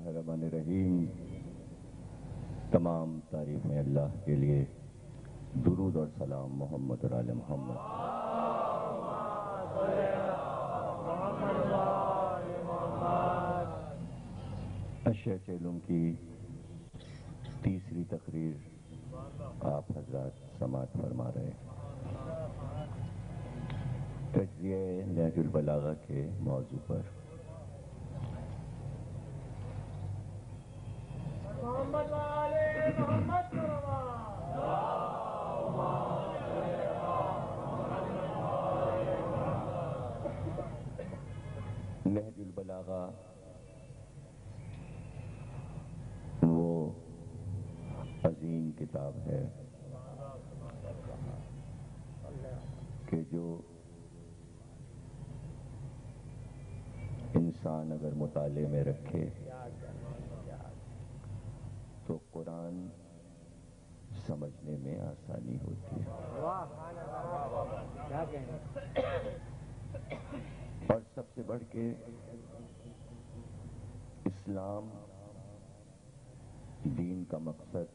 الرحمن الرحیم۔ تمام تعریفیں اللہ کے لیے، درود اور سلام محمد اور آل محمد۔ اشیاء علوم کی تیسری تقریر آپ حضرات سماعت فرما رہے ہیں۔ تجزیہ نہج البلاغہ کے موضوع پر نہج البلاغہ وہ عظیم کتاب ہے کہ جو انسان اگر مطالعے میں رکھے تو قرآن سمجھنے میں آسانی ہوتی ہے، اور سب سے بڑھ کے اسلام دین کا مقصد،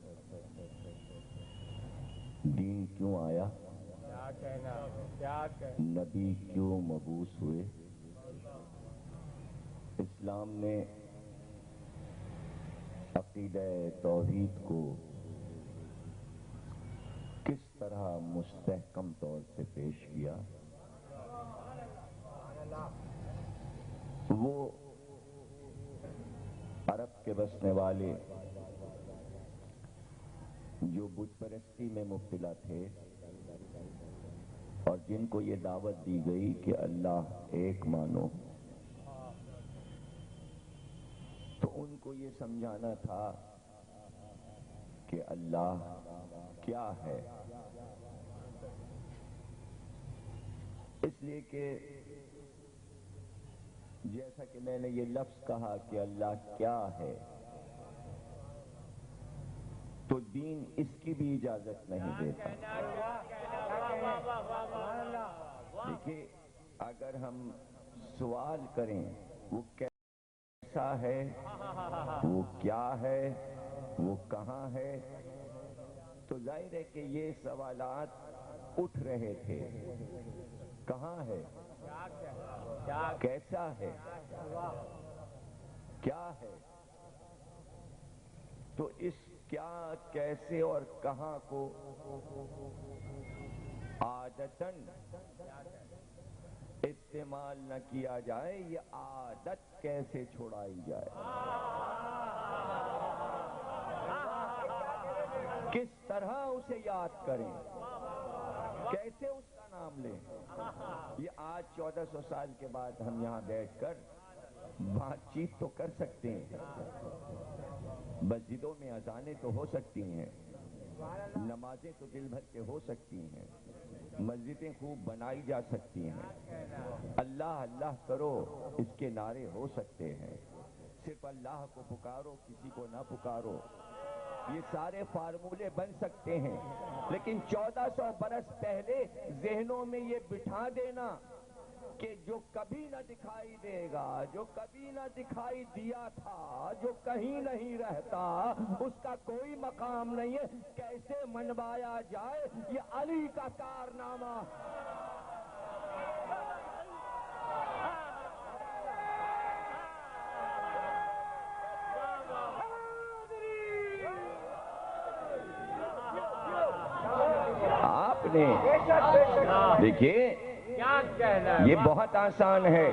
دین کیوں آیا، نبی کیوں مبعوث ہوئے، اسلام نے عقیدہ توحید کو کس طرح مستحکم طور سے پیش کیا، وہ عرب کے بسنے والے جو بت پرستی میں مبتلا تھے اور جن کو یہ دعوت دی گئی کہ اللہ ایک مانو، تو ان کو یہ سمجھانا تھا کہ اللہ کیا ہے، اس لیے کہ جیسا کہ میں نے یہ لفظ کہا کہ اللہ کیا ہے، تو دین اس کی بھی اجازت نہیں دیتا۔ دیکھیے، اگر ہم سوال کریں وہ کیسا ہے، وہ کیا ہے، وہ کہاں ہے، تو ظاہر ہے کہ یہ سوالات اٹھ رہے تھے۔ کہاں ہے، کیسا ہے، کیا ہے، تو اس کیا، کیسے اور کہاں کو عادتاً استعمال نہ کیا جائے، یہ عادت کیسے چھوڑائی جائے، کس طرح اسے یاد کریں، کیسے اس کا نام لیں۔ یہ آج 1400 سال کے بعد ہم یہاں بیٹھ کر بات چیت تو کر سکتے ہیں، مسجدوں میں اذانیں تو ہو سکتی ہیں، نمازیں تو دل بھر کے ہو سکتی ہیں، مسجدیں خوب بنائی جا سکتی ہیں، اللہ اللہ کرو اس کے نعرے ہو سکتے ہیں، صرف اللہ کو پکارو کسی کو نہ پکارو، یہ سارے فارمولے بن سکتے ہیں، لیکن 1400 برس پہلے ذہنوں میں یہ بٹھا دینا کہ جو کبھی نہ دکھائی دے گا، جو کبھی نہ دکھائی دیا تھا، جو کہیں نہیں رہتا، اس کا کوئی مقام نہیں ہے، کیسے منوایا جائے، یہ علی کا کارنامہ۔ آپ نے دیکھیے، یہ بہت آسان ہے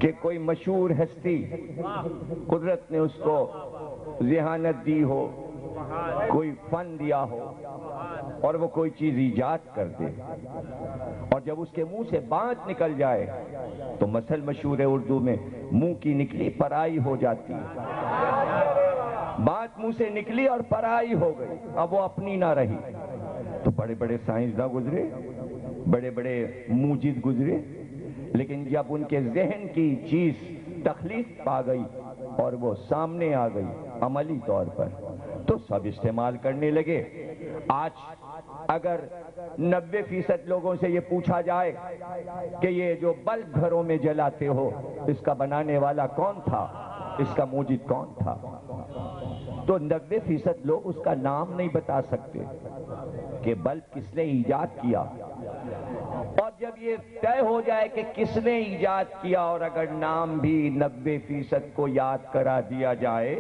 کہ کوئی مشہور ہستی، قدرت نے اس کو ذہانت دی ہو، کوئی فن دیا ہو اور وہ کوئی چیز ایجاد کر دے، اور جب اس کے منہ سے بات نکل جائے تو مثل مشہور ہے اردو میں، منہ کی نکلی پرائی ہو جاتی ہے۔ بات منہ سے نکلی اور پرائی ہو گئی، اب وہ اپنی نہ رہی۔ تو بڑے بڑے سائنسداں گزرے، بڑے بڑے موجد گزرے، لیکن جب ان کے ذہن کی چیز تخلیق پا گئی اور وہ سامنے آ گئی عملی طور پر، تو سب استعمال کرنے لگے۔ آج اگر 90% لوگوں سے یہ پوچھا جائے کہ یہ جو بلب گھروں میں جلاتے ہو، اس کا بنانے والا کون تھا، اس کا موجد کون تھا؟ تو 90% لوگ اس کا نام نہیں بتا سکتے کہ بلب کس نے ایجاد کیا۔ اور جب یہ طے ہو جائے کہ کس نے ایجاد کیا، اور اگر نام بھی 90% کو یاد کرا دیا جائے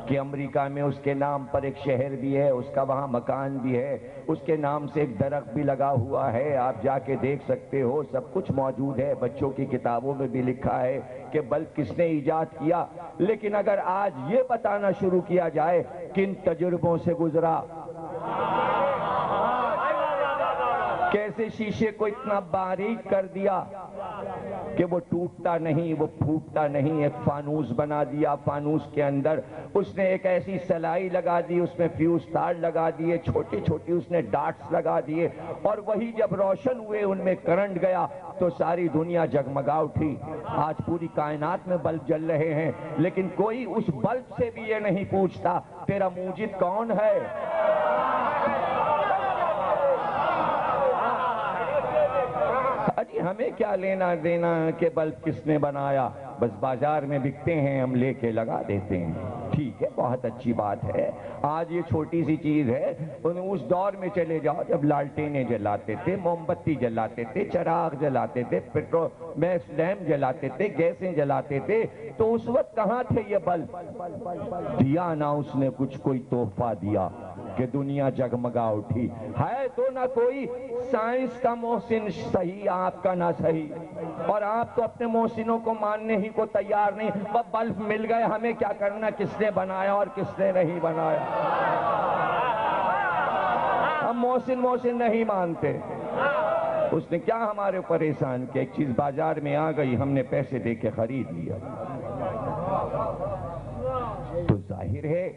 کہ امریکہ میں اس کے نام پر ایک شہر بھی ہے، اس کا وہاں مکان بھی ہے، اس کے نام سے ایک درخت بھی لگا ہوا ہے، آپ جا کے دیکھ سکتے ہو، سب کچھ موجود ہے، بچوں کی کتابوں میں بھی لکھا ہے کہ بلب کس نے ایجاد کیا۔ لیکن اگر آج یہ بتانا شروع کیا جائے کن تجربوں سے گزرا، کیسے شیشے کو اتنا باریک کر دیا کہ وہ ٹوٹتا نہیں، وہ پھوٹتا نہیں، ایک فانوس بنا دیا، فانوس کے اندر اس نے ایک ایسی سلائی لگا دی، اس میں فیوز تار لگا دیے، چھوٹی چھوٹی اس نے ڈاٹس لگا دیے، اور وہی جب روشن ہوئے ان میں کرنٹ گیا تو ساری دنیا جگمگا اٹھی۔ آج پوری کائنات میں بلب جل رہے ہیں، لیکن کوئی اس بلب سے بھی یہ نہیں پوچھتا تیرا موجد کون ہے۔ ہمیں کیا لینا دینا کہ بلب کس نے بنایا، بس بازار میں بکتے ہیں، ہم لے کے لگا دیتے ہیں۔ ٹھیک ہے، بہت اچھی بات ہے، آج یہ چھوٹی سی چیز ہے۔ اس دور میں چلے جاؤ جب لالٹینیں جلاتے تھے، موم بتی جلاتے تھے، چراغ جلاتے تھے، پیٹرول میں لیمپ جلاتے تھے، گیسیں جلاتے تھے، تو اس وقت کہاں تھے یہ بلب؟ دیا نہ اس نے کچھ کوئی تحفہ دیا کہ دنیا جگمگا اٹھی ہے، تو نہ کوئی سائنس کا محسن صحیح، آپ کا نہ صحیح، اور آپ تو اپنے محسنوں کو ماننے ہی کو تیار نہیں۔ وہ بلب مل گئے، ہمیں کیا کرنا کس نے بنایا اور کس نے نہیں بنایا؟ ہم محسن نہیں مانتے۔ اس نے کیا ہمارے اوپر احسان کیا؟ ایک چیز بازار میں آ گئی، ہم نے پیسے دے کے خرید لیا، تو ظاہر ہے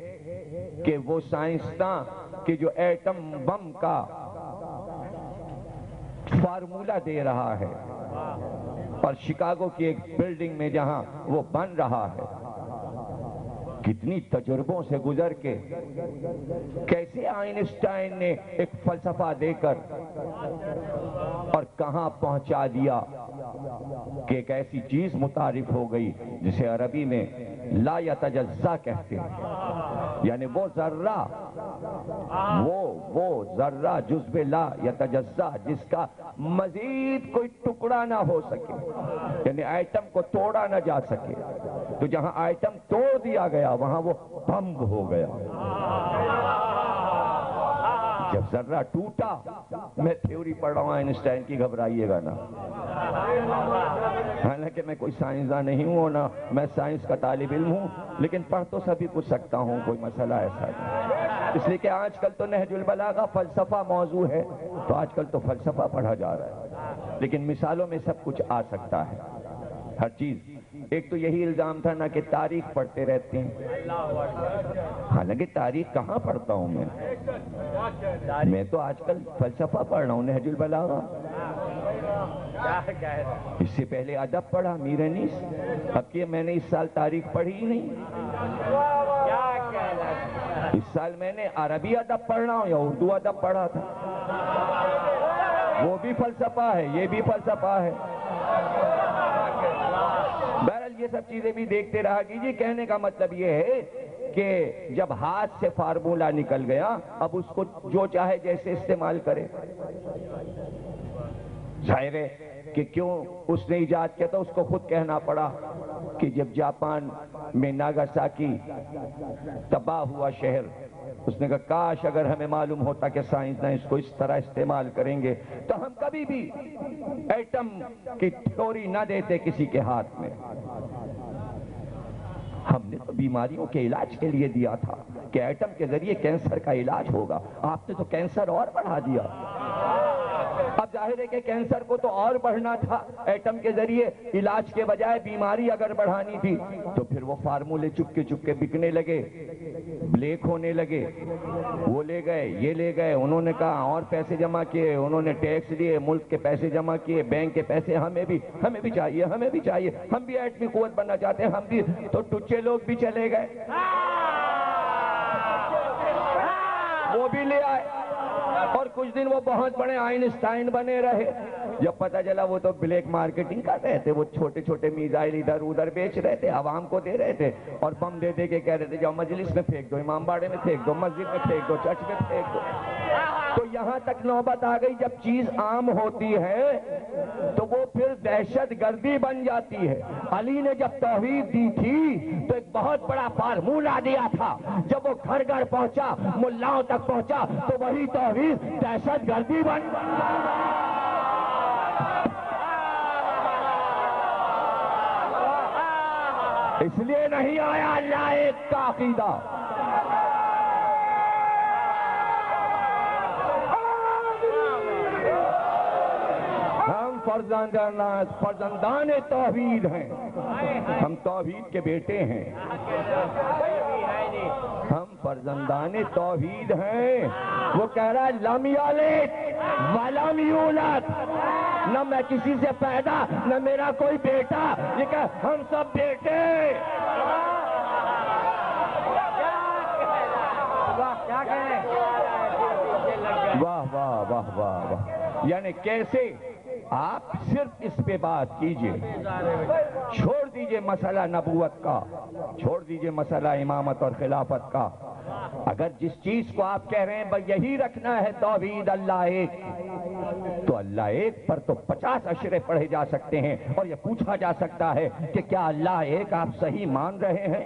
کہ وہ سائنسداں کہ جو ایٹم بم کا فارمولہ دے رہا ہے، اور شکاگو کی ایک بلڈنگ میں جہاں وہ بن رہا ہے، کتنی تجربوں سے گزر کے کیسے آئنسٹائن نے ایک فلسفہ دے کر اور کہاں پہنچا دیا کہ ایک ایسی چیز متعارف ہو گئی جسے عربی میں لا یتجزا کہتے ہیں، یعنی وہ ذرہ، وہ ذرہ جزو لا یتجزا، جس کا مزید کوئی ٹکڑا نہ ہو سکے، یعنی ایٹم کو توڑا نہ جا سکے، تو جہاں ایٹم توڑ دیا گیا وہاں وہ بم ہو گیا۔ جب ذرہ ٹوٹا، میں تھیوری پڑھ رہا ہوں آئنسٹائن کی، گھبرائیے گا نا، حالانکہ میں کوئی سائنسداں نہیں ہوں نا میں سائنس کا طالب علم ہوں، لیکن پڑھ تو سبھی کچھ سکتا ہوں، کوئی مسئلہ ایسا نہیں، اس لیے کہ آج کل تو نہج البلاغہ فلسفہ موضوع ہے، تو آج کل تو فلسفہ پڑھا جا رہا ہے، لیکن مثالوں میں سب کچھ آ سکتا ہے، ہر چیز۔ ایک تو یہی الزام تھا نا کہ تاریخ پڑھتے رہتے ہیں، حالانکہ تاریخ کہاں پڑھتا ہوں میں تو آج کل فلسفہ پڑھ رہا ہوں، نہج البلاغہ، اس سے پہلے ادب پڑھا میرنیس، اب کہ میں نے اس سال تاریخ پڑھی ہی نہیں، اس سال میں نے عربی ادب پڑھ رہا ہوں یا اردو ادب پڑھا تھا، وہ بھی فلسفہ ہے، یہ بھی فلسفہ ہے۔ بہرحال یہ سب چیزیں بھی دیکھتے رہا کیجیے، کہنے کا مطلب یہ ہے کہ جب ہاتھ سے فارمولہ نکل گیا، اب اس کو جو چاہے جیسے استعمال کرے۔ ظاہر ہے کہ کیوں اس نے ایجاد کیا تھا، اس کو خود کہنا پڑا کہ جب جاپان میں ناگاساکی تباہ ہوا شہر، اس نے کہا کاش اگر ہمیں معلوم ہوتا کہ سائنسداں اس کو اس طرح استعمال کریں گے تو ہم کبھی بھی ایٹم کی تھیوری نہ دیتے کسی کے ہاتھ میں۔ ہم نے تو بیماریوں کے علاج کے لیے دیا تھا کہ ایٹم کے ذریعے کینسر کا علاج ہوگا، آپ نے تو کینسر اور بڑھا دیا۔ اب ظاہر ہے کہ کینسر کو تو اور بڑھنا تھا، ایٹم کے ذریعے علاج کے بجائے بیماری اگر بڑھانی تھی تو پھر وہ فارمولے چپ کے بکنے لگے، بلیک ہونے لگے، وہ لے گئے یہ لے گئے، انہوں نے کہا اور پیسے جمع کیے، انہوں نے ٹیکس لیے، ملک کے پیسے جمع کیے، بینک کے پیسے ہمیں بھی چاہیے، ہم بھی ایٹمی قوت بننا چاہتے ہیں، ہم بھی، تو ٹچے لوگ بھی چلے گئے، وہ بھی لے آئے، اور کچھ دن وہ بہت بڑے آئنسٹائن بنے رہے. جب پتہ چلا وہ تو بلیک مارکیٹنگ کر رہے تھے, وہ چھوٹے چھوٹے میزائل ادھر ادھر بیچ رہے تھے, عوام کو دے رہے تھے, اور بم دے دے کے کہہ رہے تھے جاؤ مجلس میں پھینک دو, امام باڑے میں پھینک دو, مسجد میں پھینک دو, چرچ میں پھینک دو. تو یہاں تک نوبت آ گئی, جب چیز عام ہوتی ہے تو وہ پھر دہشت گردی بن جاتی ہے. علی نے جب توحید دی تھی تو ایک بہت بڑا فارمولہ دیا تھا, جب وہ گھر گھر پہنچا, ملاؤں تک پہنچا, تو وہی توحید دہشت گردی بن. اس لیے نہیں آیا اللہ ایک کا عقیدہ. ہم فرزندان توحید ہیں, ہم توحید کے بیٹے ہیں, ہم فرزندان توحید ہیں. وہ کہہ رہا ہے لم یلد ولم یولد, نہ میں کسی سے پیدا نہ میرا کوئی بیٹا, یہ کہ ہم سب بیٹے. واہ واہ واہ واہ واہ. یعنی کیسے آپ صرف اس پہ بات کیجئے, چھوڑ دیجئے مسئلہ نبوت کا, چھوڑ دیجئے مسئلہ امامت اور خلافت کا. اگر جس چیز کو آپ کہہ رہے ہیں بھئی یہی رکھنا ہے توحید اللہ ایک, تو اللہ ایک پر تو 50 اشرے پڑھے جا سکتے ہیں, اور یہ پوچھا جا سکتا ہے کہ کیا اللہ ایک آپ صحیح مان رہے ہیں؟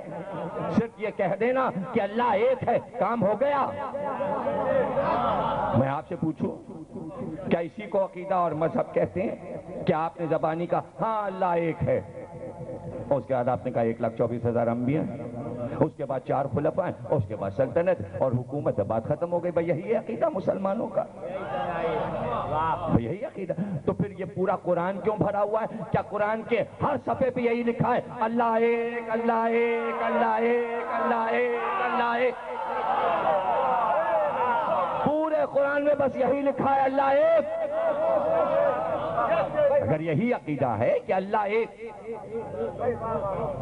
صرف یہ کہہ دینا کہ اللہ ایک ہے کام ہو گیا. میں آپ سے پوچھوں, کیا اسی کو عقیدہ اور مذہب کہتے ہیں؟ کیا آپ نے زبانی کہا ہاں اللہ ایک ہے, اور اس کے بعد آپ نے کہا 1,24,000 انبیاء ہیں, اس کے بعد 4 خلفاء ہیں, اور اس کے بعد سلطنت اور حکومت, بات ختم ہو گئی. بھئی یہی ہے عقیدہ مسلمانوں کا, یہی عقیدہ. تو پھر یہ پورا قرآن کیوں بھرا ہوا ہے؟ کیا قرآن کے ہر صفحے پہ یہی لکھا ہے اللہ ایک اللہ ایک اللہ ایک اللہ ایک اللہ ایک؟ پورے قرآن میں بس یہی لکھا ہے اللہ ایک. اگر یہی عقیدہ ہے کہ اللہ ایک,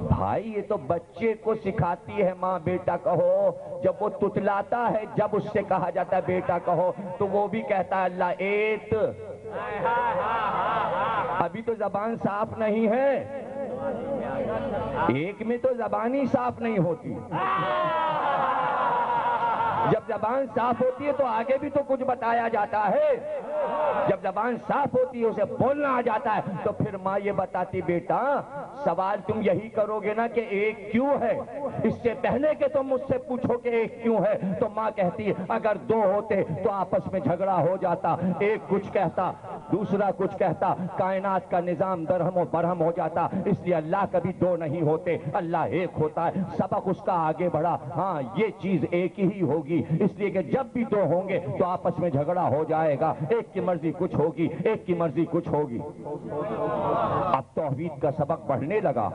بھائی یہ تو بچے کو سکھاتی ہے ماں بیٹا کہو. جب وہ تتلاتا ہے, جب اس سے کہا جاتا ہے بیٹا کہو, تو وہ بھی کہتا ہے اللہ ایک. ابھی تو زبان صاف نہیں ہے, ایک میں تو زبان ہی صاف نہیں ہوتی. جب زبان صاف ہوتی ہے تو آگے بھی تو کچھ بتایا جاتا ہے. جب زبان صاف ہوتی ہے, اسے بولنا آ جاتا ہے, تو پھر ماں یہ بتاتی بیٹا سوال تم یہی کرو گے نا کہ ایک کیوں ہے, اس سے پہلے کہ تم مجھ سے پوچھو کہ ایک کیوں ہے. تو ماں کہتی ہے اگر 2 ہوتے تو آپس میں جھگڑا ہو جاتا, ایک کچھ کہتا دوسرا کچھ کہتا, کائنات کا نظام درہم و برہم ہو جاتا. اس لیے اللہ کبھی 2 نہیں ہوتے, اللہ ایک ہوتا ہے. سبق اس کا آگے بڑھا, ہاں یہ چیز ایک ہی ہوگی, اس لیے کہ جب بھی 2 ہوں گے تو آپس میں جھگڑا ہو جائے گا, ایک کی مرضی کچھ ہوگی ایک کی مرضی کچھ ہوگی. اب توحید کا سبق بڑھنے لگا,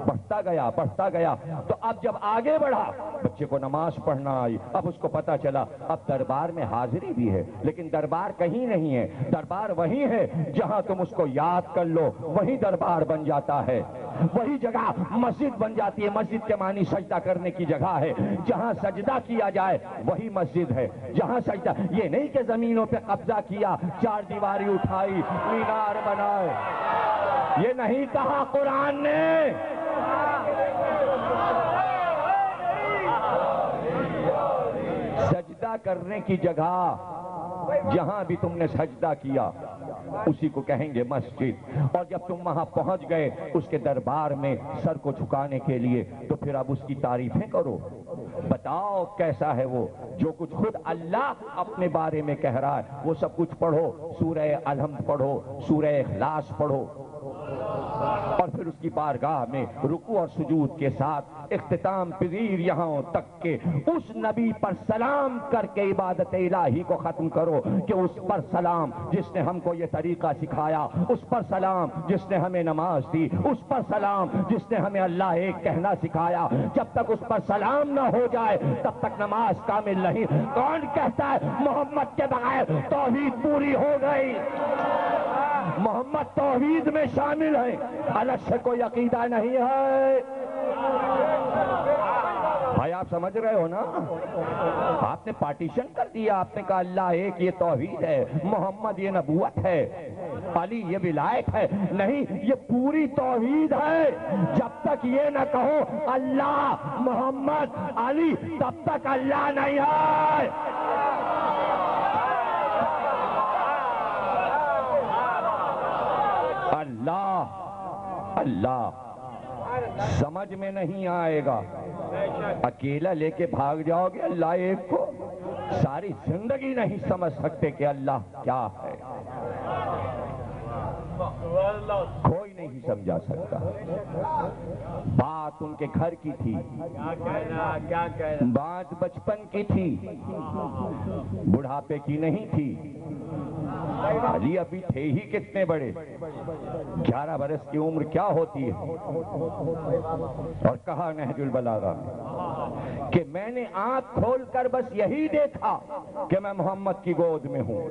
بڑھتا گیا بڑھتا گیا. تو اب جب آگے بڑھا, بچے کو نماز پڑھنا آئی, اب اس کو پتا چلا اب دربار میں حاضری بھی ہے, لیکن دربار کہیں نہیں ہے, دربار وہی ہے جہاں تم اس کو یاد کر لو وہی دربار بن جاتا ہے. وہی جگہ مسجد بن جاتی ہے. مسجد کے معنی سجدہ کرنے کی جگہ ہے, جہاں سجدہ کیا جائے وہی مسجد ہے. جہاں سجدہ, یہ نہیں کہ زمینوں پہ قبضہ کیا, 4 دیواری اٹھائی, مینار بنائے, یہ نہیں کہا قرآن نے. سجدہ کرنے کی جگہ جہاں بھی تم نے سجدہ کیا اسی کو کہیں گے مسجد. اور جب تم وہاں پہنچ گئے اس کے دربار میں سر کو جھکانے کے لیے, تو پھر اب اس کی تعریفیں کرو, بتاؤ کیسا ہے وہ. جو کچھ خود اللہ اپنے بارے میں کہہ رہا ہے وہ سب کچھ پڑھو, سورہ الحمد پڑھو, سورہ اخلاص پڑھو, اور پھر اس کی بارگاہ میں رکوع اور سجود کے ساتھ اختتام پذیر یہاں تک کہ اس نبی پر سلام کر کے عبادت الہی کو ختم کرو کہ اس پر سلام جس نے ہم کو یہ طریقہ سکھایا, اس پر سلام جس نے ہمیں نماز دی, اس پر سلام جس نے ہمیں اللہ ایک کہنا سکھایا. جب تک اس پر سلام نہ ہو جائے تب تک نماز کامل نہیں. کون کہتا ہے محمد کے بغیر توحید پوری ہو گئی؟ محمد توحید میں شامل ہے, الگ سے کوئی عقیدہ نہیں ہے. حیا آپ سمجھ رہے ہو نا؟ آپ نے پارٹیشن کر دیا، آپ نے کہا اللہ ایک، یہ توحید ہے، محمد یہ نبوت ہے، علی یہ ولایت ہے. نہیں، یہ پوری توحید ہے. جب تک یہ نہ کہو اللہ محمد علی، تب تک اللہ نہیں ہے. اللہ اللہ سمجھ میں نہیں آئے گا. اکیلا لے کے بھاگ جاؤ گے اللہ ایک کو، ساری زندگی نہیں سمجھ سکتے کہ اللہ کیا ہے. کوئی نہیں سمجھا سکتا. بات ان کے گھر کی تھی، بات بچپن کی تھی، بڑھاپے کی نہیں تھی. علی ابھی تھے ہی کتنے بڑے، 11 برس کی عمر کیا ہوتی ہے. اور کہا نہج البلاغہ میں کہ میں نے آنکھ کھول کر بس یہی دیکھا کہ میں محمد کی گود میں ہوں.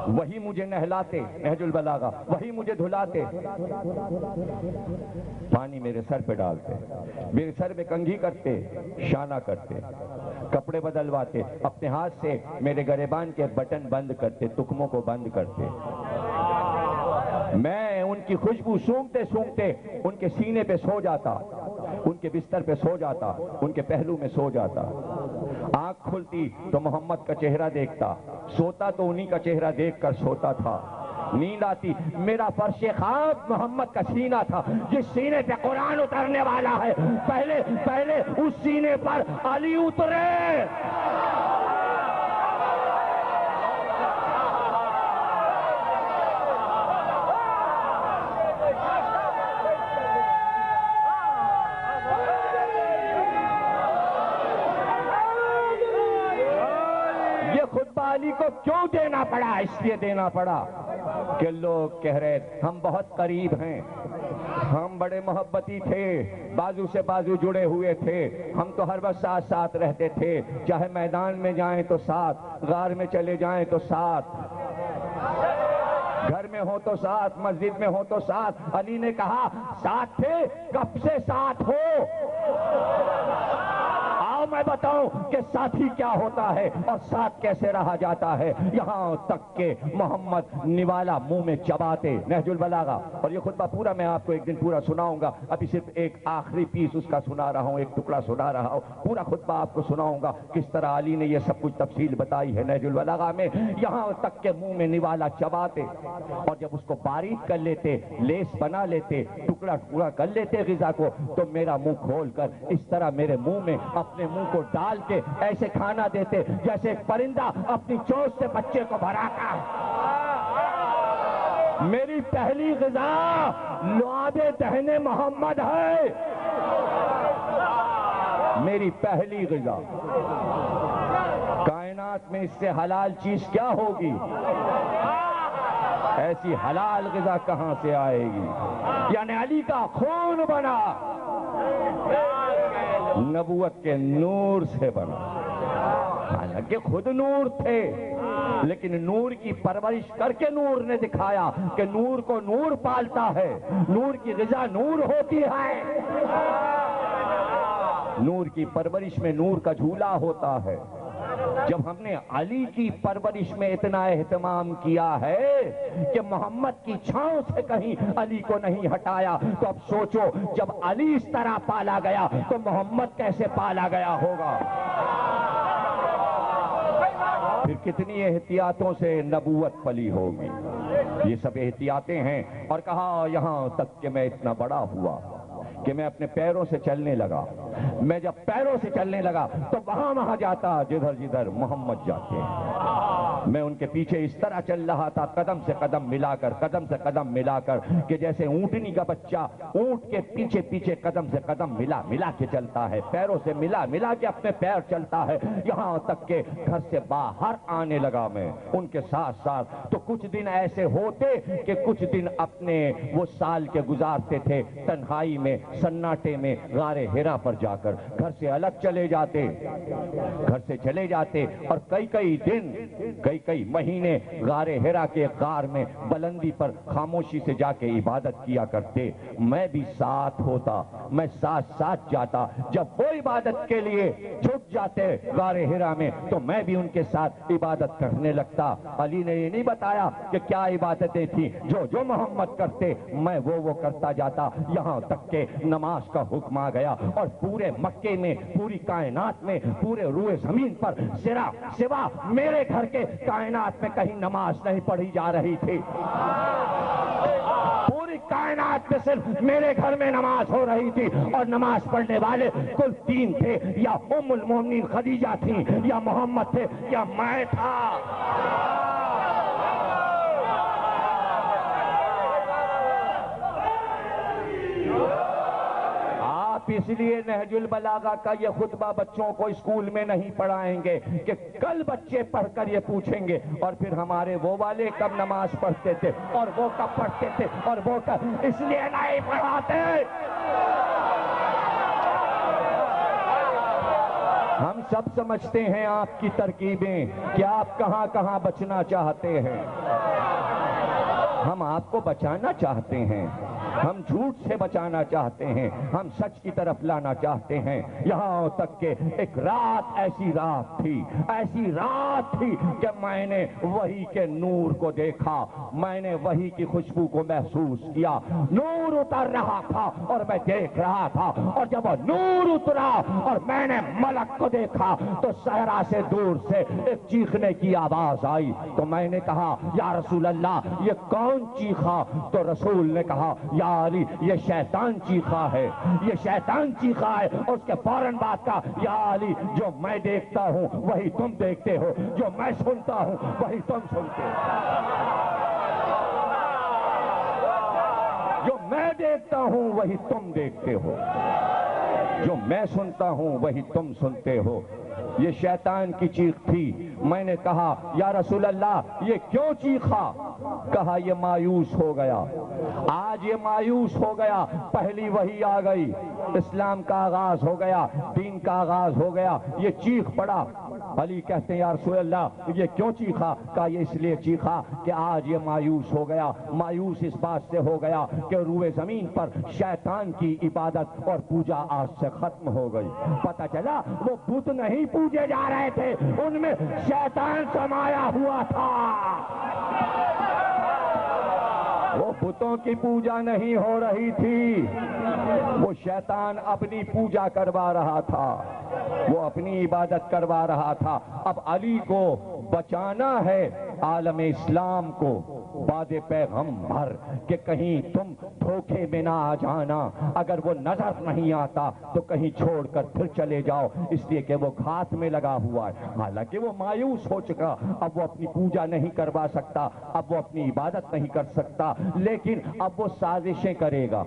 وہی مجھے نہلاتے، نہج البلاغہ، وہی مجھے دھلاتے، پانی میرے سر پہ ڈالتے، میرے سر پہ کنگھی کرتے، شانہ کرتے، کپڑے بدلواتے، اپنے ہاتھ سے میرے گریبان کے بٹن بند کرتے، تکموں کو بند کرتے. میں ان کی خوشبو سونگتے سونگتے ان کے سینے پہ سو جاتا، ان کے بستر پہ سو جاتا، ان کے پہلو میں سو جاتا. آنکھ کھلتی تو محمد کا چہرہ دیکھتا، سوتا تو انہی کا چہرہ دیکھ کر سوتا تھا. نیند آتی، میرا فرش خواب محمد کا سینہ تھا، جس سینے پہ قرآن اترنے والا ہے. پہلے پہلے اس سینے پر علی اترے. علی کو کیوں دینا پڑا؟ اس لیے دینا پڑا کہ لوگ کہہ رہے ہم بہت قریب ہیں، ہم بڑے محبتی تھے، بازو سے بازو جڑے ہوئے تھے، ہم تو ہر وقت ساتھ ساتھ رہتے تھے، چاہے میدان میں جائیں تو ساتھ، غار میں چلے جائیں تو ساتھ، گھر میں ہو تو ساتھ، مسجد میں ہو تو ساتھ. علی نے کہا ساتھ تھے، کب سے ساتھ ہو؟ میں بتاؤں کہ ساتھی کیا ہوتا ہے اور ساتھ کیسے رہا جاتا ہے. یہاں تک کہ محمد نوالا منہ میں چباتے، نہج البلاغہ. اور یہ خطبہ پورا میں آپ کو ایک دن پورا سناؤں گا، ابھی صرف ایک آخری پیس اس کا سنا رہا ہوں، ایک ٹکڑا سنا رہا ہوں. پورا خطبہ آپ کو سناؤں گا کس طرح علی نے یہ سب کچھ تفصیل بتائی ہے نہج البلاغہ میں. یہاں تک کہ منہ میں نوالا چباتے، اور جب اس کو باریک کر لیتے، لیس بنا لیتے، ٹکڑا ٹکڑا کر لیتے غذا کو، تو میرا منہ کھول کر اس طرح میرے منہ میں اپنے منہ کو ڈال کے ایسے کھانا دیتے جیسے ایک پرندہ اپنی چونچ سے بچے کو بھراتا ہے. میری پہلی غذا لعاب دہن محمد ہے، میری پہلی غذا. کائنات میں اس سے حلال چیز کیا ہوگی؟ ایسی حلال غذا کہاں سے آئے گی؟ یعنی علی کا خون بنا، نبوت کے نور سے بنا. حالانکہ خود نور تھے، لیکن نور کی پرورش کر کے نور نے دکھایا کہ نور کو نور پالتا ہے، نور کی غذا نور ہوتی ہے، نور کی پرورش میں نور کا جھولا ہوتا ہے. جب ہم نے علی کی پرورش میں اتنا اہتمام کیا ہے کہ محمد کی چھاؤں سے کہیں علی کو نہیں ہٹایا، تو اب سوچو جب علی اس طرح پالا گیا تو محمد کیسے پالا گیا ہوگا؟ پھر کتنی احتیاطوں سے نبوت پلی ہوگی. یہ سب احتیاطیں ہیں. اور کہا یہاں تک کہ میں اتنا بڑا ہوا کہ میں اپنے پیروں سے چلنے لگا. میں جب پیروں سے چلنے لگا تو وہاں جاتا جدھر جدھر محمد جاتے ہیں. میں ان کے پیچھے اس طرح چل رہا تھا، قدم سے قدم ملا کر، قدم سے قدم ملا کر، کہ جیسے اونٹنی کا بچہ اونٹ کے پیچھے پیچھے قدم سے قدم ملا ملا کے چلتا ہے، پیروں سے ملا ملا کے اپنے پیر چلتا ہے. یہاں تک کہ گھر سے باہر آنے لگا میں ان کے ساتھ ساتھ. تو کچھ دن ایسے ہوتے کہ کچھ دن اپنے وہ سال کے گزارتے تھے تنہائی میں، سناٹے میں، غار ہرا پر جا کر. گھر سے الگ چلے جاتے، گھر سے چلے جاتے، اور کئی کئی مہینے غار ہرا کے غار میں بلندی پر خاموشی سے جا کے عبادت کیا کرتے. میں بھی ساتھ ہوتا, میں ساتھ جاتا. جب وہ عبادت کے لیے جھک جاتے غار ہرا میں تو میں بھی ان کے ساتھ عبادت کرنے لگتا. علی نے یہ نہیں بتایا کہ کیا عبادتیں تھیں, جو محمد کرتے میں وہ کرتا جاتا, یہاں تک کہ نماز کا حکم آ گیا اور پورے مکے میں, پوری کائنات میں, پورے روئے زمین پر سوا میرے گھر کے کائنات میں کہیں نماز نہیں پڑھی جا رہی تھی. پوری کائنات میں صرف میرے گھر میں نماز ہو رہی تھی, اور نماز پڑھنے والے کل 3 تھے, یا ام المومنین خدیجہ تھیں, یا محمد تھے, یا میں تھا. اس لیے نہج البلاغہ کا یہ خطبہ بچوں کو اسکول میں نہیں پڑھائیں گے کہ کل بچے پڑھ کر یہ پوچھیں گے اور پھر ہمارے وہ والے کب نماز پڑھتے تھے اور وہ کب پڑھتے تھے اور وہ کب, اس لیے نہیں پڑھاتے. ہم سب سمجھتے ہیں آپ کی ترکیبیں کہ آپ کہاں کہاں بچنا چاہتے ہیں. ہم آپ کو بچانا چاہتے ہیں, ہم جھوٹ سے بچانا چاہتے ہیں, ہم سچ کی طرف لانا چاہتے ہیں. یہاں تک کہ ایک رات ایسی رات تھی کہ میں نے وحی کے نور کو دیکھا, میں نے وحی کی خوشبو کو محسوس کیا. نور اتر رہا تھا اور میں دیکھ رہا تھا, اور جب وہ نور اترا اور میں نے ملک کو دیکھا تو صحرا سے دور سے ایک چیخنے کی آواز آئی. تو میں نے کہا یا رسول اللہ یہ کون چیخا؟ تو رسول نے کہا یا علی یہ شیطان چیخا ہے, یہ شیطان چیخا ہے. اور اس کے فوراً بعد کہا یا علی جو میں دیکھتا ہوں وہی تم دیکھتے ہو, جو میں سنتا ہوں وہی تم سنتے ہو. جو میں دیکھتا ہوں وہی تم دیکھتے ہو, جو میں سنتا ہوں وہی تم سنتے ہو. یہ شیطان کی چیخ تھی. میں نے کہا یا رسول اللہ یہ کیوں چیخا؟ کہا یہ مایوس ہو گیا, آج یہ مایوس ہو گیا. پہلی وحی آ گئی, اسلام کا آغاز ہو گیا, دین کا آغاز ہو گیا, یہ چیخ پڑا. علی کہتے ہیں یا رسول اللہ یہ کیوں چیخا؟ کہا یہ اس لیے چیخا کہ آج یہ مایوس ہو گیا. مایوس اس بات سے ہو گیا کہ روئے زمین پر شیطان کی عبادت اور پوجا آج سے ختم ہو گئی. پتہ چلا وہ بت نہیں پوجے جا رہے تھے, ان میں شیطان سمایا ہوا تھا. وہ بتوں کی پوجا نہیں ہو رہی تھی, وہ شیطان اپنی پوجا کروا رہا تھا, وہ اپنی عبادت کروا رہا تھا. اب علی کو بچانا ہے عالم اسلام کو بعد پیغمبر کہ کہیں تم دھوکے میں نہ آ جانا. اگر وہ نظر نہیں آتا تو کہیں چھوڑ کر پھر چلے جاؤ, اس لیے کہ وہ گھات میں لگا ہوا ہے. حالانکہ وہ مایوس ہو چکا, اب وہ اپنی پوجا نہیں کروا سکتا, اب وہ اپنی عبادت نہیں کر سکتا, لیکن اب وہ سازشیں کرے گا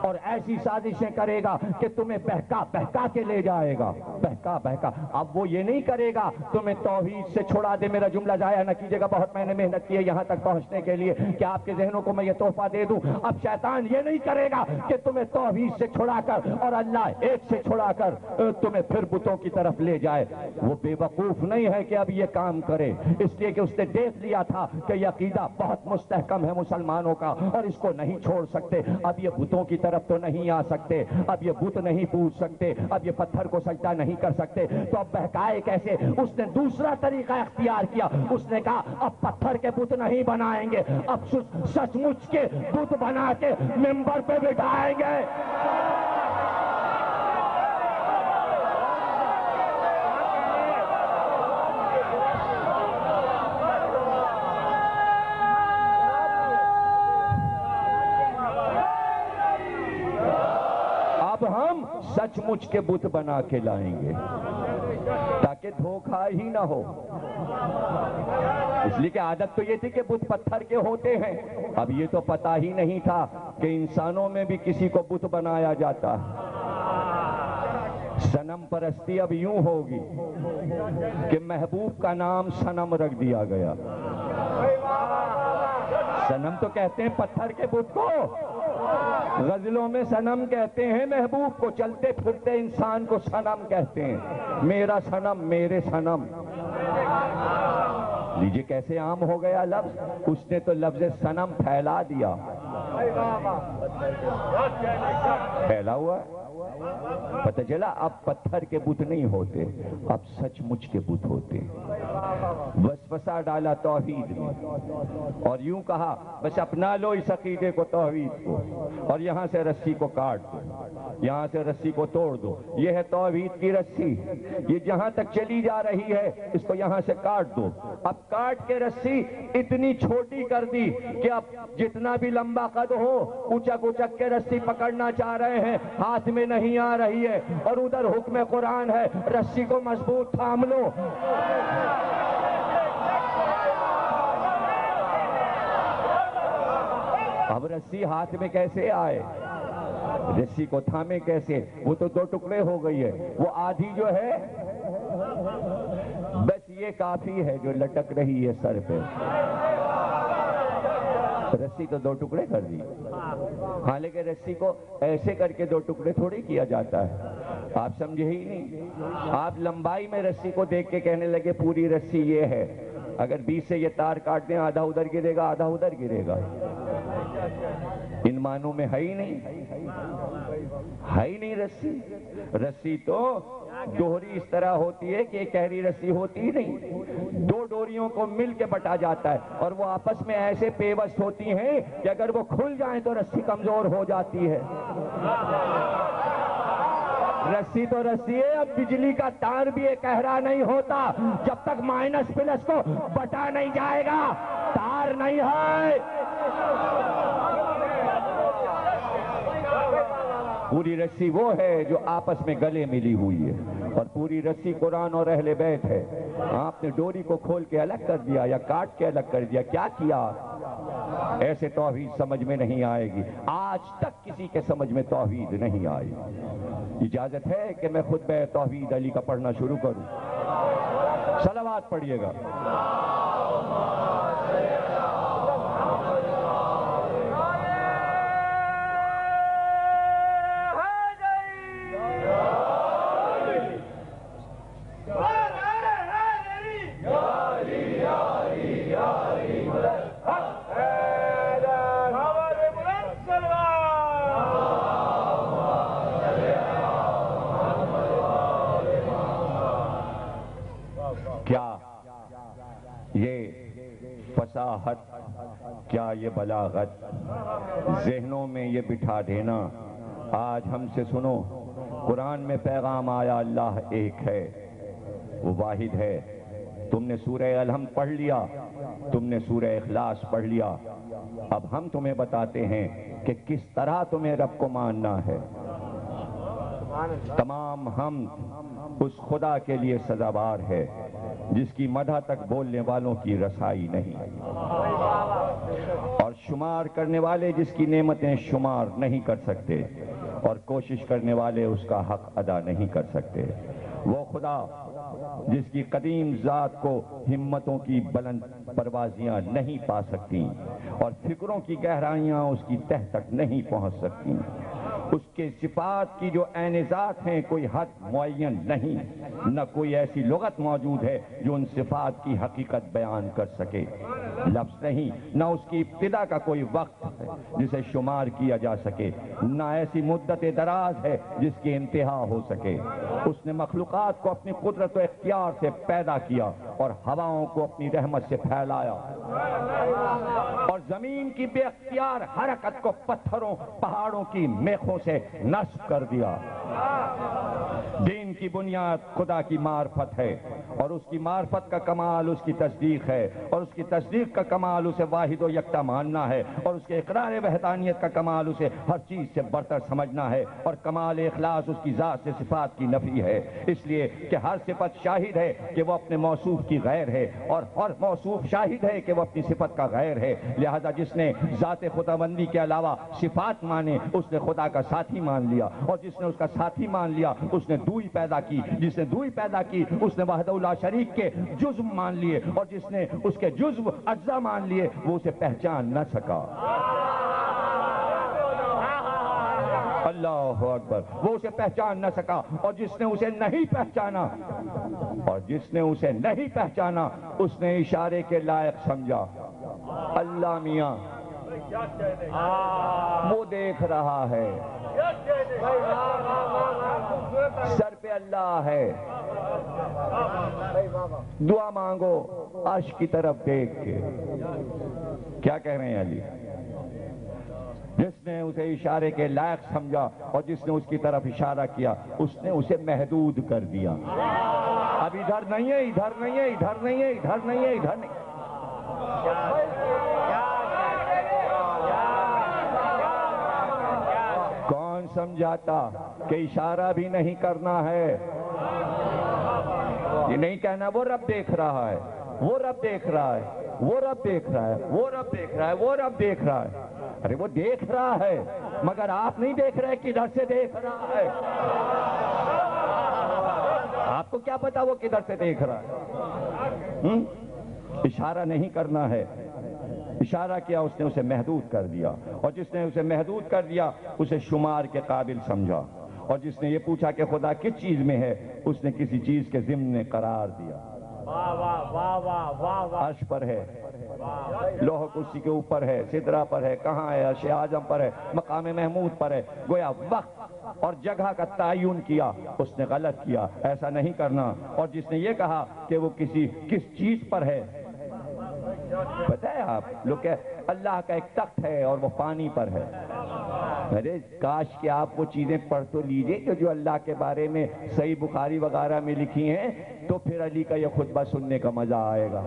اور ایسی سازشیں کرے گا کہ تمہیں بہکا کے لے جائے گا. بہکا. اب وہ یہ نہیں کرے گا تمہیں توحید سے چھڑا دے. میرا جملہ ضائع نہ کیجیے گا, بہت میں نے محنت کی ہے یہاں تک پہنچنے کے لیے کہ آپ کے ذہنوں کو میں یہ تحفہ دے دوں. اب شیطان یہ نہیں کرے گا کہ تمہیں توحید سے چھڑا کر اور اللہ ایک سے چھڑا کر تمہیں پھر بتوں کی طرف لے جائے. وہ بے وقوف نہیں ہے کہ اب یہ کام کرے, اس لیے کہ اس نے دیکھ لیا تھا کہ یہ عقیدہ بہت مستحکم ہے مسلمانوں کا اور اس کو نہیں چھوڑ سکتے. اب یہ بتوں کی طرف تو نہیں آ سکتے, اب یہ بت نہیں پوچھ سکتے, اب یہ پتھر کو سجدہ نہیں کر سکتے, تو اب بہکائے کیسے؟ اس نے دوسرا طریقہ اختیار کیا. اس نے کہا اب پتھر کے بت نہیں بنائیں گے, اب سچ مچ کے بت بنا کے منبر پہ بٹھائیں گے. اب ہم سچ مچ کے بت بنا کے لائیں گے تاکہ دھوکہ ہی نہ ہو. اس لیے کہ عادت تو یہ تھی کہ بت پتھر کے ہوتے ہیں. اب یہ تو پتہ ہی نہیں تھا کہ انسانوں میں بھی کسی کو بت بنایا جاتا ہے. صنم پرستی اب یوں ہوگی کہ محبوب کا نام صنم رکھ دیا گیا. صنم تو کہتے ہیں پتھر کے بت کو, غزلوں میں صنم کہتے ہیں محبوب کو, چلتے پھرتے انسان کو صنم کہتے ہیں. میرا صنم, میرے صنم. لیجئے کیسے عام ہو گیا لفظ، اس نے تو لفظ صنم پھیلا دیا، پھیلا ہوا۔ پتہ چلا اب پتھر کے بت نہیں ہوتے، اب سچ مچ کے بت ہوتے۔ وسوسہ ڈالا توحید میں اور یوں کہا بس اپنا لو اس عقیدے کو، توحید کو، اور یہاں سے رسی کو کاٹ دو، یہاں سے رسی کو توڑ دو۔ یہ ہے توحید کی رسی، یہ جہاں تک چلی جا رہی ہے اس کو یہاں سے کاٹ دو۔ اب کاٹ کے رسی اتنی چھوٹی کر دی کہ اب جتنا بھی لمبا قد ہو اونچک اونچک کے رسی پکڑنا چاہ رہے ہیں، ہاتھ میں نہیں آ رہی ہے، اور ادھر حکم قرآن ہے رسی کو مضبوط تھام لو۔ اب رسی ہاتھ میں کیسے آئے، رسی کو تھامے کیسے؟ وہ تو دو ٹکڑے ہو گئی ہے، وہ آدھی جو ہے بس یہ کافی ہے جو لٹک رہی ہے سر پہ، رسی تو دو ٹکڑے کر دی۔ ہاں لیکن رسی کو ایسے کر کے دو ٹکڑے تھوڑی کیا جاتا ہے، آپ سمجھے ہی نہیں۔ آپ لمبائی میں رسی کو دیکھ کے کہنے لگے پوری رسی یہ ہے، اگر بیچ سے یہ تار کاٹ دیں آدھا ادھر گرے گا آدھا ادھر گرے گا، ان معنوں میں ہے ہی نہیں، ہے ہی نہیں رسی۔ رسی تو دوہری اس طرح ہوتی ہے کہ ایک گہری رسی ہوتی ہی نہیں، دو ڈوریوں کو مل کے بٹا جاتا ہے، اور وہ آپس میں ایسے پیوست ہوتی ہیں کہ اگر وہ کھل جائیں تو رسی کمزور ہو جاتی ہے۔ رسی تو رسی ہے، اب بجلی کا تار بھی ایک گہرا نہیں ہوتا جب تک مائنس پلس کو بٹا نہیں جائے گا، تار نہیں ہے۔ پوری رسی وہ ہے جو آپس میں گلے ملی ہوئی ہے، اور پوری رسی قرآن اور اہل بیت ہے۔ آپ نے ڈوری کو کھول کے الگ کر دیا یا کاٹ کے الگ کر دیا، کیا کیا؟ ایسے توحید سمجھ میں نہیں آئے گی، آج تک کسی کے سمجھ میں توحید نہیں آئی۔ اجازت ہے کہ میں خطبہ توحید علی کا پڑھنا شروع کروں؟ صلوات پڑھیے گا۔ کیا یہ فصاحت، کیا یہ بلاغت، ذہنوں میں یہ بٹھا دینا۔ آج ہم سے سنو، قرآن میں پیغام آیا اللہ ایک ہے، وہ واحد ہے۔ تم نے سورہ الحمد پڑھ لیا، تم نے سورہ اخلاص پڑھ لیا، اب ہم تمہیں بتاتے ہیں کہ کس طرح تمہیں رب کو ماننا ہے۔ تمام حمد اس خدا کے لیے سزاوار ہے جس کی مدح تک بولنے والوں کی رسائی نہیں، اور شمار کرنے والے جس کی نعمتیں شمار نہیں کر سکتے، اور کوشش کرنے والے اس کا حق ادا نہیں کر سکتے۔ وہ خدا جس کی قدیم ذات کو ہمتوں کی بلند پروازیاں نہیں پا سکتی، اور فکروں کی گہرائیاں اس کی تہ تک نہیں پہنچ سکتی۔ اس کے صفات کی جو عین ذات ہیں کوئی حد معین نہیں، نہ کوئی ایسی لغت موجود ہے جو ان صفات کی حقیقت بیان کر سکے۔ لفظ نہیں، نہ اس کی ابتدا کا کوئی وقت ہے جسے شمار کیا جا سکے، نہ ایسی مدت دراز ہے جس کی انتہا ہو سکے۔ اس نے مخلوقات کو اپنی قدرت و اختیار سے پیدا کیا اور ہواؤں کو اپنی رحمت سے پھیلایا، اور زمین کی بے اختیار حرکت کو پتھروں پہاڑوں کی میخوں سے نصب کر دیا۔ دین کی بنیاد خدا کی معرفت ہے، اور اس کی معرفت کا کمال اس کی تصدیق ہے، اور اس کی تصدیق کا کمال اسے واحد و یکتا ماننا ہے، اور اس کے اقرار وحدانیت کا کمال اسے ہر چیز سے برتر سمجھنا ہے، اور کمال اخلاص اس کی ذات سے صفات کی نفی ہے، اس لیے کہ ہر صفت شاہد ہے کہ وہ اپنے موصوف کی غیر ہے، اور ہر موصوف شاہد ہے کہ وہ اپنی صفت کا غیر ہے۔ لہذا جس نے ذات خداوندی کے علاوہ صفات مانے اس نے خدا کا ساتھی مان لیا، اور جس نے اس کا ساتھی مان لیا اس نے دوئی پیدا کی، جس نے دوئی پیدا کی اس نے وحدہ لا شریک کے جزو مان لیے، اور جس نے اس کے جزو اجزا مان لیے وہ اسے پہچان نہ سکا۔ اللہ اکبر. وہ اسے پہچان نہ سکا, اور جس نے اسے نہیں پہچانا اس نے اشارے کے لائق سمجھا. اللہ میاں وہ دیکھ رہا ہے, سر پہ اللہ ہے. دعا مانگو عرش کی طرف دیکھ کے. کیا کہہ رہے ہیں علی؟ جس نے اسے اشارے کے لائق سمجھا اور جس نے اس کی طرف اشارہ کیا اس نے اسے محدود کر دیا. اب ادھر نہیں ہے, ادھر نہیں ہے, ادھر نہیں ہے, ادھر نہیں ہے, ادھر نہیں. کون سمجھاتا کہ اشارہ بھی نہیں کرنا ہے؟ یہ نہیں کہنا وہ رب دیکھ رہا ہے, وہ رب دیکھ رہا ہے, وہ رب دیکھ رہا ہے, وہ رب دیکھ رہا ہے, وہ رب دیکھ رہا ہے. ارے وہ دیکھ رہا ہے مگر آپ نہیں دیکھ رہے کدھر سے دیکھ رہا ہے. آپ کو کیا پتا وہ کدھر سے دیکھ رہا ہے؟ اشارہ نہیں کرنا ہے. اشارہ کیا, اس نے اسے محدود کر دیا, اور جس نے اسے محدود کر دیا اسے شمار کے قابل سمجھا, اور جس نے یہ پوچھا کہ خدا کس چیز میں ہے اس نے کسی چیز کے ضمن میں قرار دیا. عرش پر ہے, لوح کرسی کے اوپر ہے, سدرہ پر ہے, کہاں ہے, عرش اعظم پر ہے, مقام محمود پر ہے. گویا وقت اور جگہ کا تعین کیا, اس نے غلط کیا, ایسا نہیں کرنا. اور جس نے یہ کہا کہ وہ کس چیز پر ہے, پتہ ہے آپ لوگ کہ اللہ کا ایک تخت ہے اور وہ پانی پر ہے. ارے کاش کہ آپ وہ چیزیں پڑھ تو لیجئے کہ جو اللہ کے بارے میں صحیح بخاری وغیرہ میں لکھی ہیں, تو پھر علی کا یہ خطبہ سننے کا مزہ آئے گا.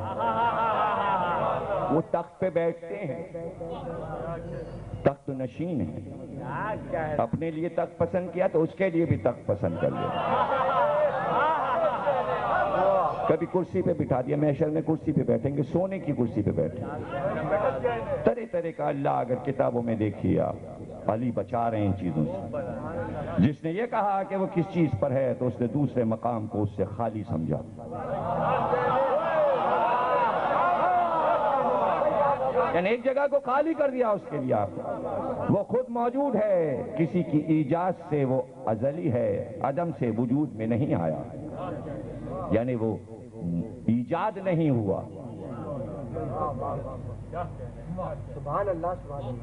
وہ تخت پہ بیٹھتے ہیں, تخت نشین ہے. اپنے لیے تخت پسند کیا تو اس کے لیے بھی تخت پسند کر لیا. کبھی کرسی پہ بٹھا دیا, محشر میں کرسی پہ بیٹھیں گے, سونے کی کرسی پہ بیٹھیں گے. طرح طرح کا اللہ اگر کتابوں میں دیکھیے آپ, علی بچا رہے ہیں ان چیزوں سے. جس نے یہ کہا کہ وہ کس چیز پر ہے تو اس نے دوسرے مقام کو اس سے خالی سمجھا. یعنی ایک جگہ کو خالی کر دیا اس کے لیے. آپ وہ خود موجود ہے, کسی کی ایجاد سے وہ ازلی ہے, عدم سے وجود میں نہیں آیا. یعنی وہ ایجاد نہیں ہوا,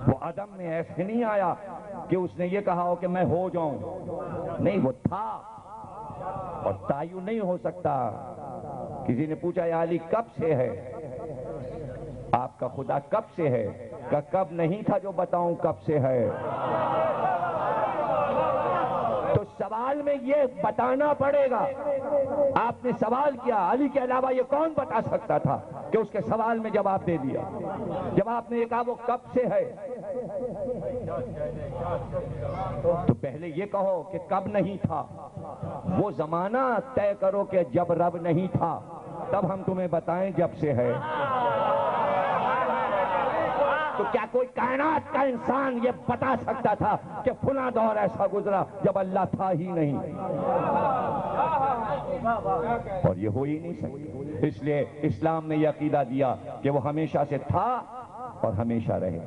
وہ عدم میں ایسے نہیں آیا کہ اس نے یہ کہا ہو کہ میں ہو جاؤں. نہیں, وہ تھا اور تعین نہیں ہو سکتا. کسی نے پوچھا یا علی کب سے ہے, آپ کا خدا کب سے ہے؟ کہ کب نہیں تھا جو بتاؤں کب سے ہے. تو سوال میں یہ بتانا پڑے گا. آپ نے سوال کیا, علی کے علاوہ یہ کون بتا سکتا تھا کہ اس کے سوال میں جواب دے دیا. جب آپ نے یہ کہا وہ کب سے ہے, تو پہلے یہ کہو کہ کب نہیں تھا. وہ زمانہ طے کرو کہ جب رب نہیں تھا, تب ہم تمہیں بتائیں جب سے ہے. تو کیا کوئی کائنات کا انسان یہ بتا سکتا تھا کہ فلاں دور ایسا گزرا جب اللہ تھا ہی نہیں؟ اور یہ ہو ہی نہیں سکتا. اس لیے اسلام نے یہ عقیدہ دیا کہ وہ ہمیشہ سے تھا اور ہمیشہ رہے.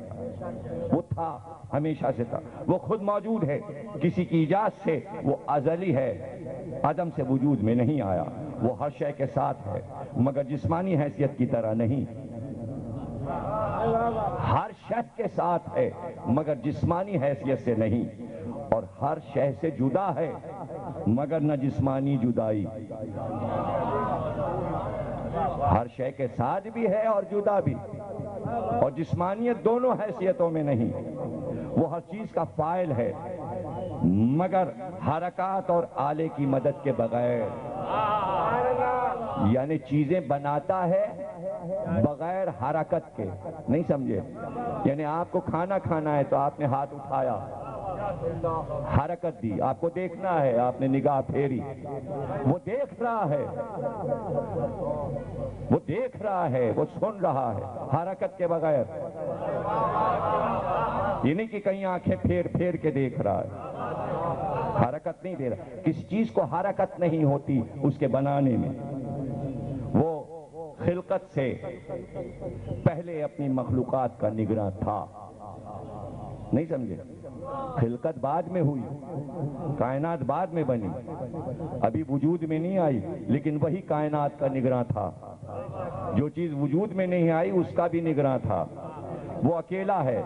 وہ تھا, ہمیشہ سے تھا, وہ خود موجود ہے, کسی کی ایجاد سے وہ ازلی ہے, عدم سے وجود میں نہیں آیا. وہ ہر شے کے ساتھ ہے مگر جسمانی حیثیت کی طرح نہیں. ہر شخص کے ساتھ ہے مگر جسمانی حیثیت سے نہیں, اور ہر شے سے جدا ہے مگر نہ جسمانی جدائی. ہر شے کے ساتھ بھی ہے اور جدا بھی, اور جسمانیت دونوں حیثیتوں میں نہیں. وہ ہر چیز کا فاعل ہے مگر حرکات اور آلے کی مدد کے بغیر. یعنی چیزیں بناتا ہے بغیر حرکت کے. نہیں سمجھے؟ یعنی آپ کو کھانا کھانا ہے تو آپ نے ہاتھ اٹھایا, حرکت دی, آپ کو دیکھنا ہے آپ نے نگاہ پھیری, وہ دیکھ رہا ہے, وہ دیکھ رہا ہے, وہ سن رہا ہے, حرکت کے بغیر. یہ نہیں کہ کہیں آنکھیں پھیر پھیر کے دیکھ رہا ہے, حرکت نہیں دے رہا. کسی چیز کو حرکت نہیں ہوتی اس کے بنانے میں. وہ خلقت سے پہلے اپنی مخلوقات کا نگراں تھا. نہیں سمجھے؟ خلقت بعد میں ہوئی، کائنات بعد میں بنی، ابھی وجود میں نہیں آئی، لیکن وہی کائنات کا نگراں تھا۔ جو چیز وجود میں نہیں آئی اس کا بھی نگراں تھا۔ وہ اکیلا ہے،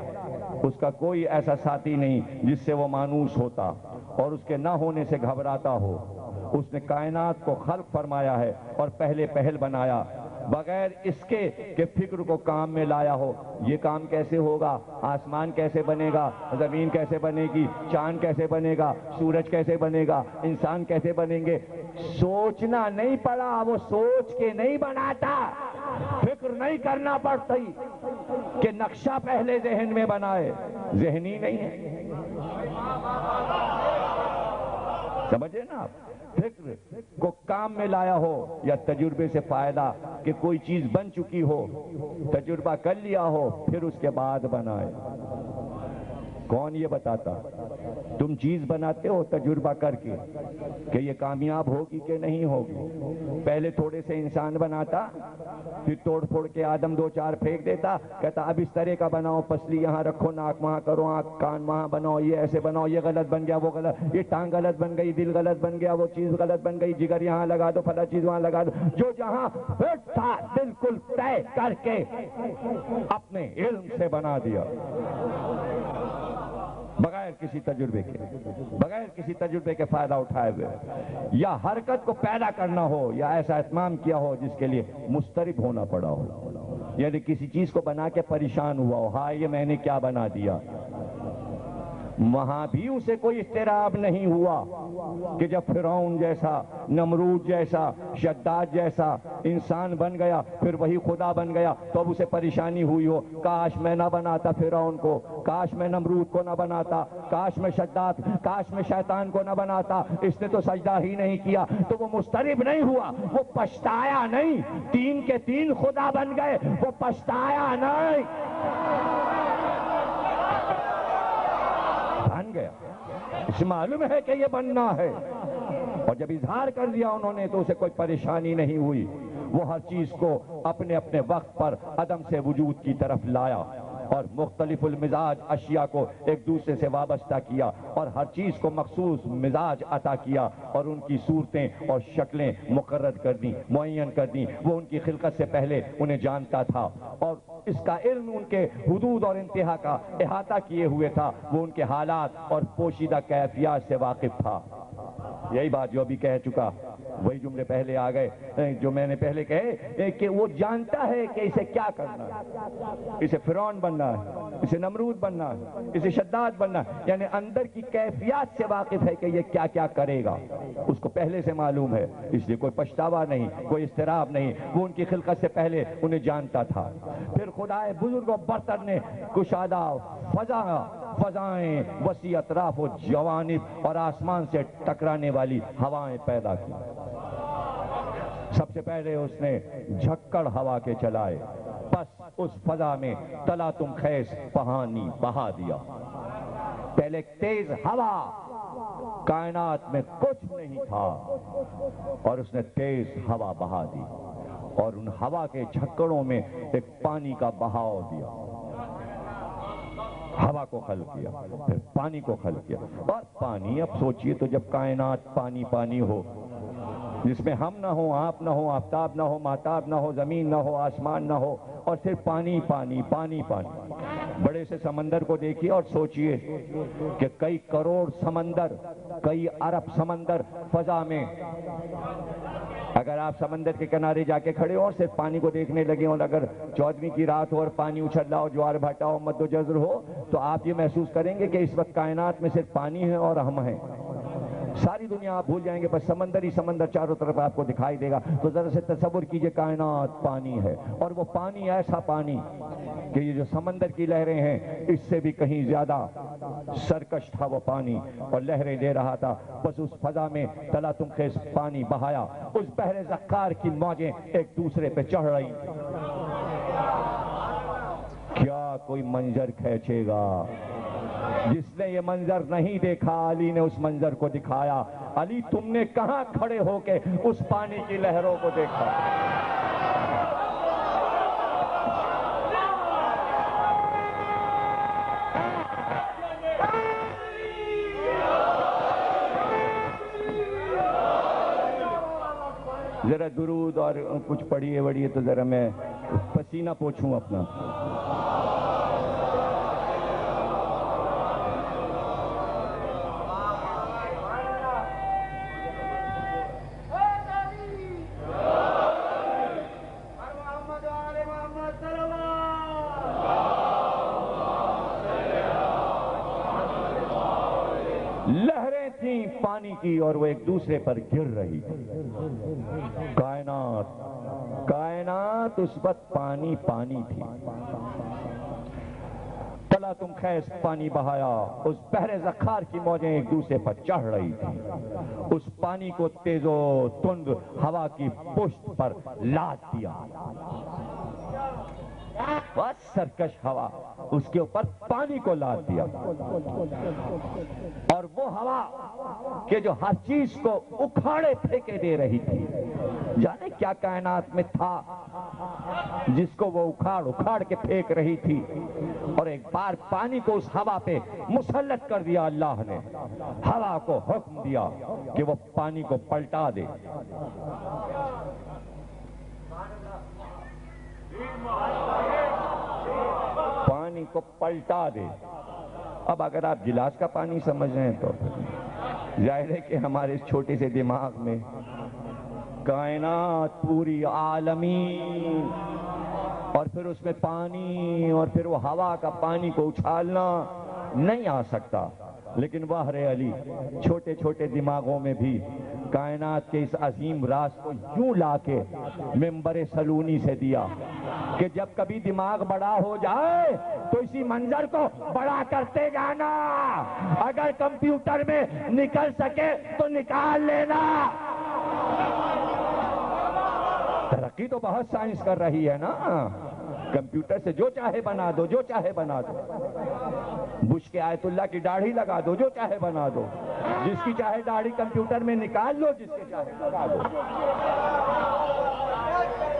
اس کا کوئی ایسا ساتھی نہیں جس سے وہ مانوس ہوتا اور اس کے نہ ہونے سے گھبراتا ہو۔ اس نے کائنات کو خلق فرمایا ہے اور پہلے پہل بنایا، بغیر اس کے کہ فکر کو کام میں لایا ہو۔ یہ کام کیسے ہوگا؟ آسمان کیسے بنے گا؟ زمین کیسے بنے گی؟ چاند کیسے بنے گا؟ سورج کیسے بنے گا؟ انسان کیسے بنیں گے؟ سوچنا نہیں پڑا، وہ سوچ کے نہیں بناتا، فکر نہیں کرنا پڑتی کہ نقشہ پہلے ذہن میں بنائے، ذہنی نہیں ہے۔ سمجھے نا آپ؟ فکر کو کام میں لایا ہو یا تجربے سے فائدہ کہ کوئی چیز بن چکی ہو، تجربہ کر لیا ہو، پھر اس کے بعد بنائے۔ کون یہ بتاتا؟ تم چیز بناتے ہو تجربہ کر کے کہ یہ کامیاب ہوگی کہ نہیں ہوگی۔ پہلے تھوڑے سے انسان بناتا، پھر توڑ پھوڑ کے آدم دو چار پھینک دیتا، کہتا اب اس طرح کا بناؤ، پسلی یہاں رکھو، ناک وہاں کرو، آنکھ کان وہاں بناؤ، یہ ایسے بناؤ، یہ غلط بن گیا، وہ غلط، یہ ٹانگ غلط بن گئی، دل غلط بن گیا، وہ چیز غلط بن گئی، جگر یہاں لگا دو، فلاں چیز وہاں لگا دو۔ جو جہاں فٹ تھا بالکل طے کر کے اپنے علم سے بنا دیا، بغیر کسی تجربے کے، بغیر کسی تجربے کے فائدہ اٹھائے ہوئے۔ یا حرکت کو پیدا کرنا ہو یا ایسا اتمام کیا ہو جس کے لیے مضطرب ہونا پڑا ہو، یعنی کسی چیز کو بنا کے پریشان ہوا ہو، ہاں یہ میں نے کیا بنا دیا۔ وہاں بھی اسے کوئی اضطراب نہیں ہوا کہ جب فرعون جیسا، نمرود جیسا، شداد جیسا انسان بن گیا، پھر وہی خدا بن گیا، تو اب اسے پریشانی ہوئی ہو، کاش میں نہ بناتا فرعون کو، کاش میں نمرود کو نہ بناتا، کاش میں شداد، کاش میں شیطان کو نہ بناتا، اس نے تو سجدہ ہی نہیں کیا۔ تو وہ مضطرب نہیں ہوا، وہ پچھتایا نہیں، تین کے تین خدا بن گئے، وہ پچھتایا نہیں، بن گیا۔ اسے معلوم ہے کہ یہ بننا ہے، اور جب اظہار کر دیا انہوں نے تو اسے کوئی پریشانی نہیں ہوئی۔ وہ ہر چیز کو اپنے اپنے وقت پر عدم سے وجود کی طرف لایا اور مختلف المزاج اشیاء کو ایک دوسرے سے وابستہ کیا اور ہر چیز کو مخصوص مزاج عطا کیا اور ان کی صورتیں اور شکلیں مقرر کر دیں، معین کر دیں۔ وہ ان کی خلقت سے پہلے انہیں جانتا تھا اور اس کا علم ان کے حدود اور انتہا کا احاطہ کیے ہوئے تھا۔ وہ ان کے حالات اور پوشیدہ کیفیات سے واقف تھا۔ یہی بات جو ابھی کہہ چکا، وہی جملے پہلے آ گئے جو میں نے پہلے کہے کہ وہ جانتا ہے کہ اسے کیا کرنا ہے، اسے فرعون بننا ہے، اسے نمرود بننا ہے، اسے شداد بننا ہے، یعنی اندر کی کیفیات سے واقف ہے کہ یہ کیا کیا کرے گا، اس کو پہلے سے معلوم ہے، اس لیے کوئی پچھتاوا نہیں، کوئی اضطراب نہیں۔ وہ ان کی خلقت سے پہلے انہیں جانتا تھا۔ پھر خدائے بزرگ و برتر نے کشادہ فضائیں، وسیع اطراف و جوانب اور آسمان سے ٹکرانے والی ہوائیں پیدا کی۔ سب سے پہلے اس نے جھکڑ ہوا کے چلائے، پس اس فضا میں تلاتم خیز پانی بہا دیا۔ پہلے تیز ہوا، کائنات میں کچھ نہیں تھا اور اس نے تیز ہوا بہا دی اور ان ہوا کے جھکڑوں میں ایک پانی کا بہاؤ دیا۔ ہوا کو خلق کیا، پھر پانی کو خلق کیا، اور پانی، اب سوچئے تو جب کائنات پانی پانی ہو، جس میں ہم نہ ہو، آپ نہ ہو، آفتاب نہ ہو، ماہتاب نہ ہو، زمین نہ ہو، آسمان نہ ہو، اور صرف پانی پانی پانی پانی۔ بڑے سے سمندر کو دیکھیے اور سوچئے کہ کئی کروڑ سمندر، کئی ارب سمندر فضا میں، اگر آپ سمندر کے کنارے جا کے کھڑے ہو اور صرف پانی کو دیکھنے لگے اور اگر 14ویں کی رات ہو اور پانی اچھل رہا ہو، جوار بھٹا ہو، مد و جزر ہو، تو آپ یہ محسوس کریں گے کہ اس وقت کائنات میں صرف پانی ہے اور ہم ہیں۔ ساری دنیا آپ بھول جائیں گے، بس سمندر ہی سمندر چاروں طرف آپ کو دکھائی دے گا۔ تو ذرا سے تصور کیجئے کائنات پانی ہے، اور وہ پانی ایسا پانی کہ یہ جو سمندر کی لہریں ہیں اس سے بھی کہیں زیادہ سرکش تھا وہ پانی اور لہریں دے رہا تھا۔ بس اس فضا میں تلاتم خیز پانی بہایا، اس بحر زخار کی موجیں ایک دوسرے پہ چڑھ رہی۔ کیا کوئی منظر کھینچے گا؟ جس نے یہ منظر نہیں دیکھا، علی نے اس منظر کو دکھایا۔ علی تم نے کہاں کھڑے ہو کے اس پانی کی لہروں کو دیکھا؟ ذرا درود اور کچھ پڑھیے وڑھیے تو ذرا میں پسینہ پوچھوں اپنا. لہریں تھیں پانی کی اور وہ ایک دوسرے پر گر رہی تھی. کائنات اس وقت پانی پانی تھی. تلا تم خیز پانی بہایا، اس بحر زخار کی موجیں ایک دوسرے پر چڑھ رہی تھی. اس پانی کو تیز و تند ہوا کی پشت پر لاد دیا. بس سرکش ہوا اس کے اوپر پانی کو لاد دیا، اور وہ ہوا کہ جو ہر چیز کو اکھاڑے پھینکے دے رہی تھی. جانے کیا کائنات میں تھا جس کو وہ اکھاڑ کے پھینک رہی تھی، اور ایک بار پانی کو اس ہوا پہ مسلط کر دیا. اللہ نے ہوا کو حکم دیا کہ وہ پانی کو پلٹا دے. پانی کو پلٹا دے. اب اگر آپ گلاس کا پانی سمجھ رہے ہیں تو ظاہر ہے کہ ہمارے اس چھوٹے سے دماغ میں کائنات پوری عالمی اور پھر اس میں پانی اور پھر وہ ہوا کا پانی کو اچھالنا نہیں آ سکتا. لیکن بحر علی چھوٹے چھوٹے دماغوں میں بھی کائنات کے اس عظیم راز کو یوں لا کے ممبر سلونی سے دیا کہ جب کبھی دماغ بڑا ہو جائے تو اسی منظر کو بڑا کرتے جانا. اگر کمپیوٹر میں نکل سکے تو نکال لینا. ترقی تو بہت سائنس کر رہی ہے نا. کمپیوٹر سے جو چاہے بنا دو، جو چاہے بنا دو. بش کے آیت اللہ کی داڑھی لگا دو، جو چاہے بنا دو. جس کی چاہے داڑھی کمپیوٹر میں نکال لو، جس کے چاہے لگا دو.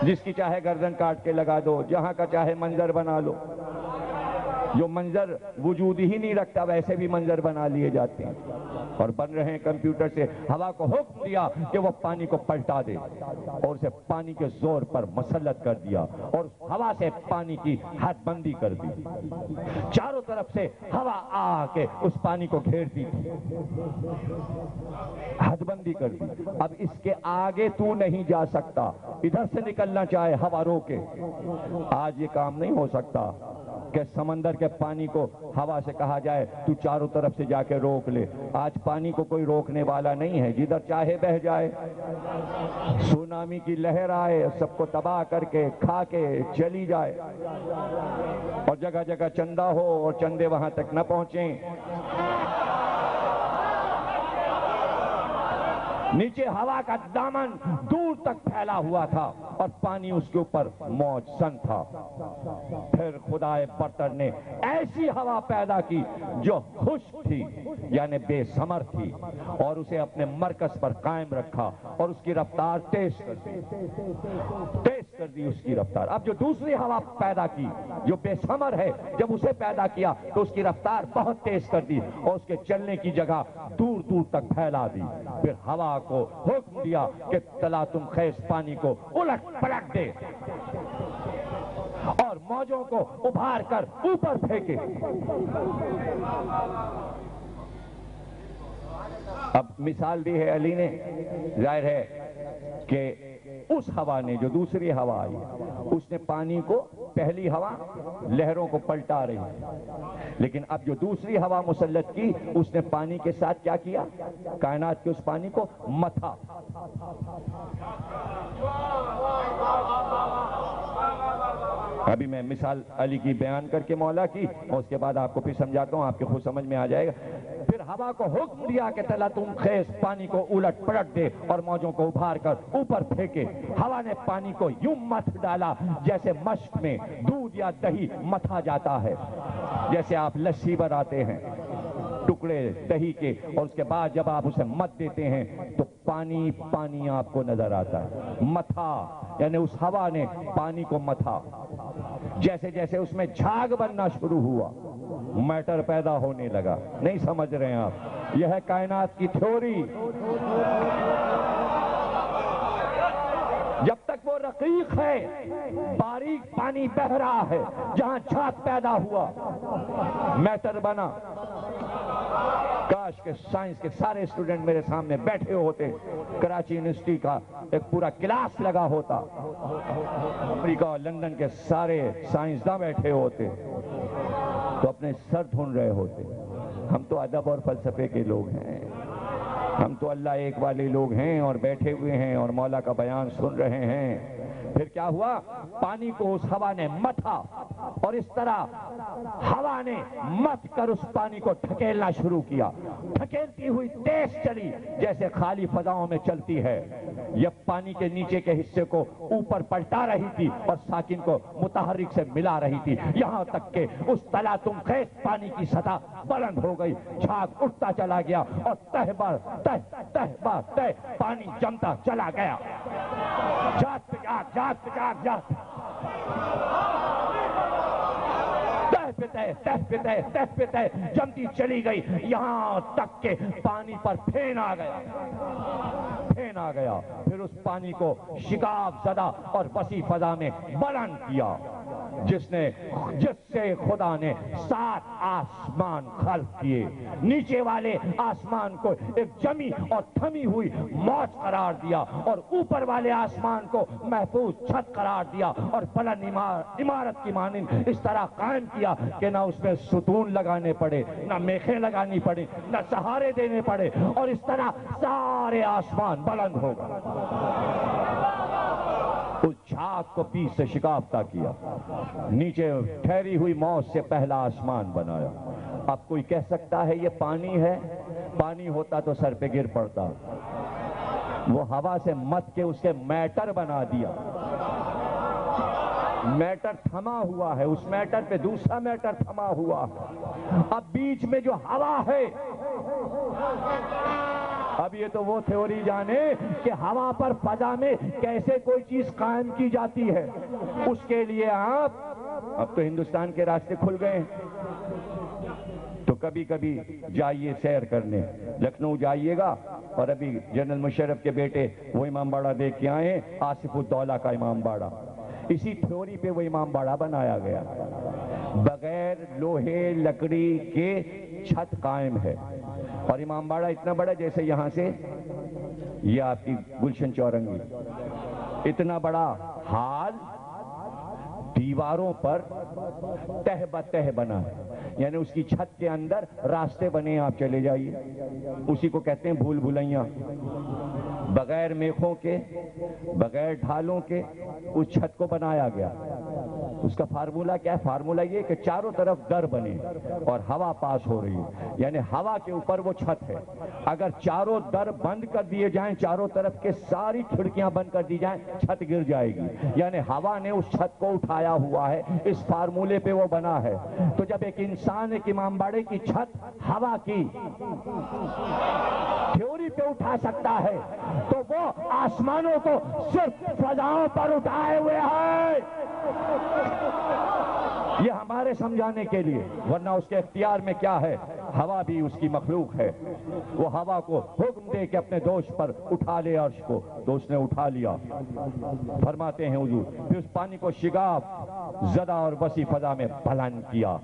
جس کی چاہے گردن کاٹ کے لگا دو، جہاں کا چاہے منظر بنا لو. جو منظر وجود ہی نہیں رکھتا ویسے بھی منظر بنا لیے جاتے ہیں اور بن رہے ہیں کمپیوٹر سے. ہوا کو حکم دیا کہ وہ پانی کو پلٹا دے اور اسے پانی کے زور پر مسلط کر دیا اور ہوا سے پانی کی حد بندی کر دی. چاروں طرف سے ہوا آ کے اس پانی کو گھیرتی تھی، حد بندی کر دی. اب اس کے آگے تو نہیں جا سکتا. ادھر سے نکلنا چاہے ہوا روکے. آج یہ کام نہیں ہو سکتا کہ سمندر کے پانی کو ہوا سے کہا جائے تو چاروں طرف سے جا کے روک لے. آج پانی کو کوئی روکنے والا نہیں ہے، جدھر چاہے بہہ جائے. سونامی کی لہر آئے، سب کو تباہ کر کے کھا کے چلی جائے، اور جگہ جگہ چندہ ہو اور چندے وہاں تک نہ پہنچیں. نیچے ہوا کا دامن دور تک پھیلا ہوا تھا اور پانی اس کے اوپر موج سن تھا. پھر خدائے برتر نے ایسی ہوا پیدا کی جو خشک تھی یعنی بے ثمر تھی، اور اسے اپنے مرکز پر قائم رکھا اور اس کی رفتار تیز کر دی اس کی رفتار. اب جو دوسری ہوا پیدا کی جو بے ثمر ہے، جب اسے پیدا کیا تو اس کی رفتار بہت تیز کر دی اور اس کے چلنے کی جگہ دور دور تک پھیلا دی. پھر ہوا کو حکم دیا کہ تلا تم خیز پانی کو الٹ پلٹ دے اور موجوں کو ابھار کر اوپر پھینکے. اب مثال دی ہے علی نے. ظاہر ہے کہ اس ہوا نے جو دوسری ہوا آئی اس نے پانی کو، پہلی ہوا لہروں کو پلٹا رہی، لیکن اب جو دوسری ہوا مسلط کی اس نے پانی کے ساتھ کیا کیا؟ کائنات کے اس پانی کو متھا. ابھی میں مثال علی کی بیان کر کے مولا کی اور اس کے بعد آپ کو پھر سمجھاتا ہوں، آپ کے خود سمجھ میں آ جائے گا. پھر ہوا کو حکم دیا کہ تلا تم خیز پانی کو الٹ پلٹ دے اور موجوں کو ابھار کر اوپر پھینکے. ہوا نے پانی کو یوں متھ ڈالا جیسے مشق میں دودھ یا دہی متھا جاتا ہے. جیسے آپ لسی بناتے ہیں ٹکڑے دہی کے اور اس کے بعد جب آپ اسے مت دیتے ہیں تو پانی پانی آپ کو نظر آتا ہے. متھا یعنی اس ہوا نے پانی کو متھا. جیسے جیسے اس میں جھاگ بننا شروع ہوا، میٹر پیدا ہونے لگا. نہیں سمجھ رہے ہیں آپ؟ یہ ہے کائنات کی تھیوری. رقیق ہے، باریک پانی بہ رہا ہے، جہاں چھات پیدا ہوا، میٹر بنا۔ کاش کہ سائنس کے سارے اسٹوڈنٹ میرے سامنے بیٹھے ہوتے، کراچی یونیورسٹی کا ایک پورا کلاس لگا ہوتا، امریکہ اور لندن کے سارے سائنسداں بیٹھے ہوتے تو اپنے سر ڈھونڈ رہے ہوتے۔ ہم تو ادب اور فلسفے کے لوگ ہیں، ہم تو اللہ ایک والے لوگ ہیں اور بیٹھے ہوئے ہیں اور مولا کا بیان سن رہے ہیں۔ پھر کیا ہوا؟ پانی کو اس ہوا نے متھا، اور اس طرح ہوا نے مت کر اس پانی کو ڈھکیلنا شروع کیا۔ ڈھکیلتی ہوئی تیز چلی جیسے خالی فضاؤں میں چلتی ہے، یہ پانی کے نیچے کے حصے کو اوپر پلٹا رہی تھی اور ساکن کو متحرک سے ملا رہی تھی، یہاں تک کہ اس تلاتم خیز پانی کی سطح بلند ہو گئی، جھاگ اٹھتا چلا گیا اور تہ بر تہ پانی جمتا چلا گیا۔ جات پہ جات، جات پہ جات، جات تہ پہ تہ جمتی چلی گئی، یہاں تک کہ پانی پر پھین آ گیا۔ پھر اس پانی کو شگاف زدہ اور وسیع فضا میں بلند کیا، جس سے خدا نے 7 آسمان خلق کیے۔ نیچے والے آسمان کو ایک جمی اور تھمی ہوئی موج قرار دیا، اور اوپر والے آسمان کو محفوظ چھت قرار دیا، اور بلند عمارت کی مانند اس طرح قائم کیا کہ نہ اس میں ستون لگانے پڑے، نہ میخیں لگانی پڑے، نہ سہارے دینے پڑے، اور اس طرح سارے آسمان بلند ہو گئے۔ اس جھاگ کو بیچ سے شکافتہ کیا، نیچے ٹھہری ہوئی موج سے پہلا آسمان بنایا۔ اب کوئی کہہ سکتا ہے یہ پانی ہے؟ پانی ہوتا تو سر پہ گر پڑتا، وہ ہوا سے مت کے اس کے میٹر بنا دیا۔ میٹر تھما ہوا ہے، اس میٹر پہ دوسرا میٹر تھما ہوا ہے۔ اب بیچ میں جو ہوا ہے، اب یہ تو وہ تھیوری جانے کہ ہوا پر فضا میں کیسے کوئی چیز قائم کی جاتی ہے، اس کے لیے اب تو ہندوستان کے راستے کھل گئے ہیں، تو کبھی کبھی جائیے سیر کرنے، لکھنؤ جائیے گا، اور ابھی جنرل مشرف کے بیٹے وہ امام باڑہ دیکھ کے آئے، آصف الدولہ کا امام باڑہ، اسی تھیوری پہ وہ امام باڑہ بنایا گیا، بغیر لوہے لکڑی کے چھت قائم ہے، اور امام باڑہ اتنا بڑا جیسے یہاں سے یہ آپ کی گلشن چورنگی، اتنا بڑا ہال، دیواروں پر تہ بتہ بنا ہے، یعنی اس کی چھت کے اندر راستے بنے، آپ چلے جائیے، اسی کو کہتے ہیں بھول بھلائیاں، بغیر میخوں کے، بغیر ڈھالوں کے اس چھت کو بنایا گیا۔ اس کا فارمولہ کیا ہے؟ فارمولہ یہ کہ چاروں طرف در بنے اور ہوا پاس ہو رہی ہے، یعنی ہوا کے اوپر وہ چھت ہے، اگر چاروں در بند کر دیے جائیں، چاروں طرف کے ساری کھڑکیاں بند کر دی جائیں، چھت گر جائے گی، یعنی ہوا نے اس چھت کو اٹھایا ہوا ہے، اس فارمولے پہ وہ بنا ہے۔ تو جب ایک انسان ایک امام باڑے کی چھت ہوا کی تھیوری پہ اٹھا سکتا ہے، تو وہ آسمانوں کو صرف فضاؤں پر اٹھائے ہوئے ہے، یہ ہمارے سمجھانے کے لیے، ورنہ اس کے اختیار میں کیا ہے؟ ہوا بھی اس کی مخلوق ہے، وہ ہوا کو حکم دے کہ اپنے دوست پر اٹھا لے عرش کو، تو اس نے اٹھا لیا۔ فرماتے ہیں حضور پھر اس پانی کو شگاف زدہ اور وسیع فضا میں بلند کیا،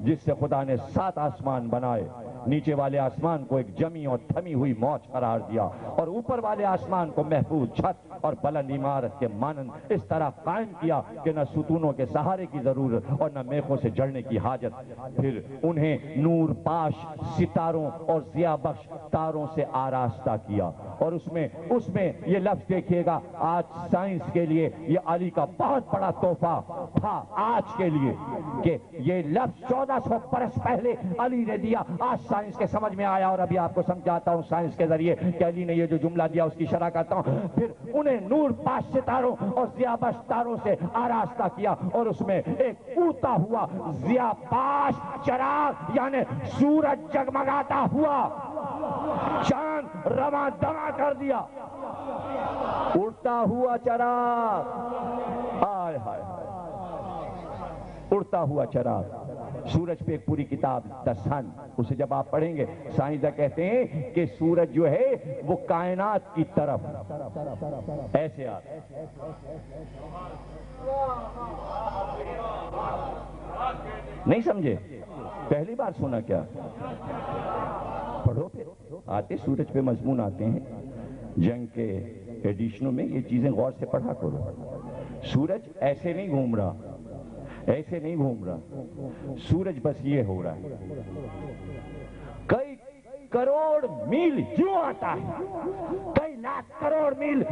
جس سے خدا نے 7 آسمان بنائے، نیچے والے آسمان کو ایک جمی اور تھمی ہوئی موج قرار دیا، اور اوپر والے آسمان کو محفوظ چھت اور بلند عمارت کے مانند اس طرح قائم کیا کہ نہ ستونوں کے سہارے کی ضرورت اور نہ میخوں سے جڑنے کی حاجت۔ پھر انہیں نور پاش ستاروں اور ضیاء بخش تاروں سے آراستہ کیا، اور اس میں یہ لفظ دیکھیے گا، آج سائنس کے لیے یہ علی کا بہت بڑا تحفہ تھا آج کے لیے، کہ یہ لفظ 1400 برس پہلے علی نے دیا، آج سائنس کے سمجھ میں آیا، اور ابھی آپ کو سمجھاتا ہوں سائنس کے ذریعے کہ علی نے یہ جو جملہ دیا اس کی شرح کرتا ہوں۔ پھر انہیں نور پاش ستاروں اور ضیاء بخش تاروں سے آراستہ کیا، اور اس میں ایک اڑتا ہوا ضیاء پاش چراغ، یعنی سورج جگمگاتا ہوا، چاند رواں دواں کر دیا، اڑتا ہوا چراغ، ہائے ہائے اڑتا ہوا چراغ، سورج پہ ایک پوری کتاب دا سن، اسے جب آپ پڑھیں گے سائنسداں کہتے ہیں کہ سورج جو ہے وہ کائنات کی طرف ایسے آتا ہے. نہیں سمجھے؟ پہلی بار سنا کیا؟ پڑھو پھر، آتے سورج پہ مضمون آتے ہیں جنگ کے ایڈیشنوں میں، یہ چیزیں غور سے پڑھا کرو. سورج ایسے نہیں گھوم رہا، ایسے نہیں گھوم رہا، سورج بس یہ ہو رہا ہے، کئی کروڑ میل یوں آتا ہے، کئی لاکھ کروڑ میل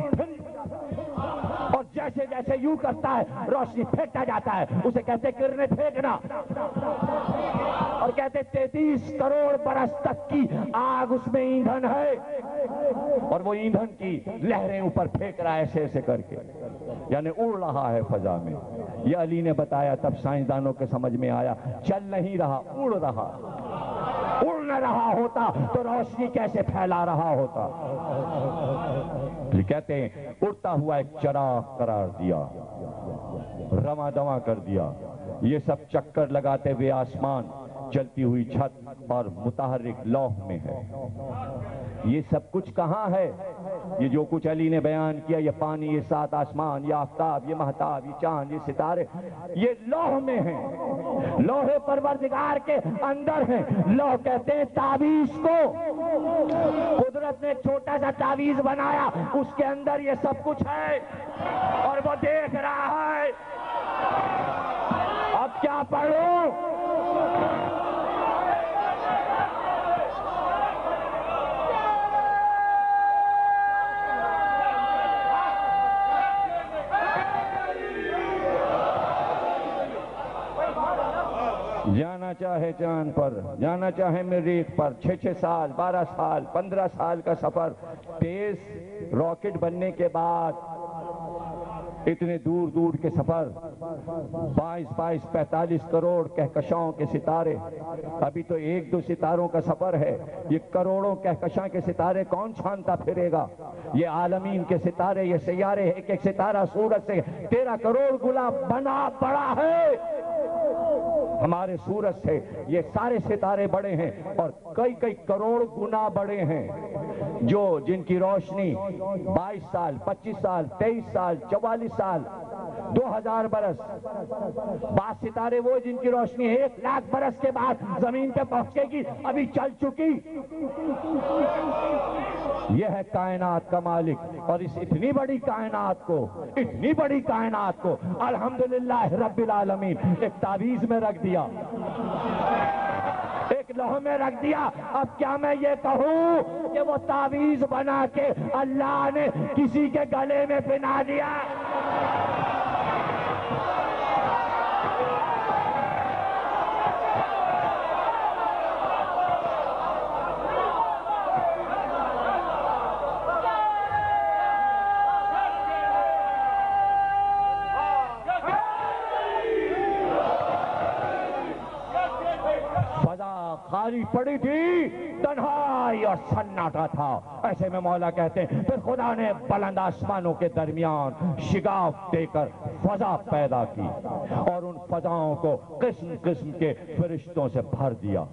اور جیسے جیسے یوں کرتا ہے روشنی پھینکتا جاتا ہے، اسے کہتے کرنیں پھینکنا. اور کہتے 33 کروڑ برس تک کی آگ اس میں ایندھن ہے، اور وہ ایندھن کی لہریں اوپر پھینک رہا ہے ایسے ایسے کر کے، یعنی اڑ رہا ہے فضا میں. یہ علی نے بتایا، تب سائنسدانوں کے سمجھ میں آیا چل نہیں رہا، اڑ رہا. اڑ نہ رہا ہوتا تو روشنی کیسے پھیلا رہا ہوتا. یہ کہتے ہیں اڑتا ہوا ایک چراغ قرار دیا، رواں دواں کر دیا. یہ سب چکر لگاتے ہوئے آسمان، چلتی ہوئی چھت اور متحرک لوح میں ہے. یہ سب کچھ کہاں ہے؟ یہ جو کچھ علی نے بیان کیا، یہ پانی، یہ 7 آسمان، یہ آفتاب، یہ مہتاب، یہ چاند، یہ ستارے، یہ لوح میں ہیں، لوح پروردگار کے اندر ہیں. لوح کہتے ہیں تعویذ کو. قدرت نے چھوٹا سا تعویذ بنایا، اس کے اندر یہ سب کچھ ہے اور وہ دیکھ رہا ہے. اب کیا پڑھوں؟ جانا چاہے چاند پر، جانا چاہے مریخ پر، 6 سال 12 سال 15 سال کا سفر، تیز راکٹ بننے کے بعد اتنے دور دور کے سفر، 22-45 کروڑ کہکشاؤں کے ستارے. ابھی تو 1-2 ستاروں کا سفر ہے، یہ کروڑوں کہکشاں کے ستارے کون چھانتا پھرے گا؟ یہ عالمین کے ستارے، یہ سیارے، ایک ایک ستارہ سورج سے 13 کروڑ گنا بنا بڑا ہے ہمارے سورج سے. یہ سارے ستارے بڑے ہیں اور کئی کروڑ گنا بڑے ہیں، جن کی روشنی 22 سال 25 سال 23 سال 44 سال 2000 برس. بعض ستارے وہ جن کی روشنی 1 لاکھ برس کے بعد زمین پہ پہنچے گی، ابھی چل چکی. یہ ہے کائنات کا مالک، اور اس اتنی بڑی کائنات کو الحمدللہ رب العالمین ایک تعویذ میں رکھ دیا، ایک لوح میں رکھ دیا. اب کیا میں یہ کہوں کہ وہ تعویذ بنا کے اللہ نے کسی کے گلے میں پہنا دیا؟ خالی پڑی تھی، تنہائی اور سناٹا تھا. ایسے میں مولا کہتے ہیں پھر خدا نے بلند آسمانوں کے درمیان شگاف دے کر فضا پیدا کی اور ان فضاؤں کو قسم قسم کے فرشتوں سے بھر دیا،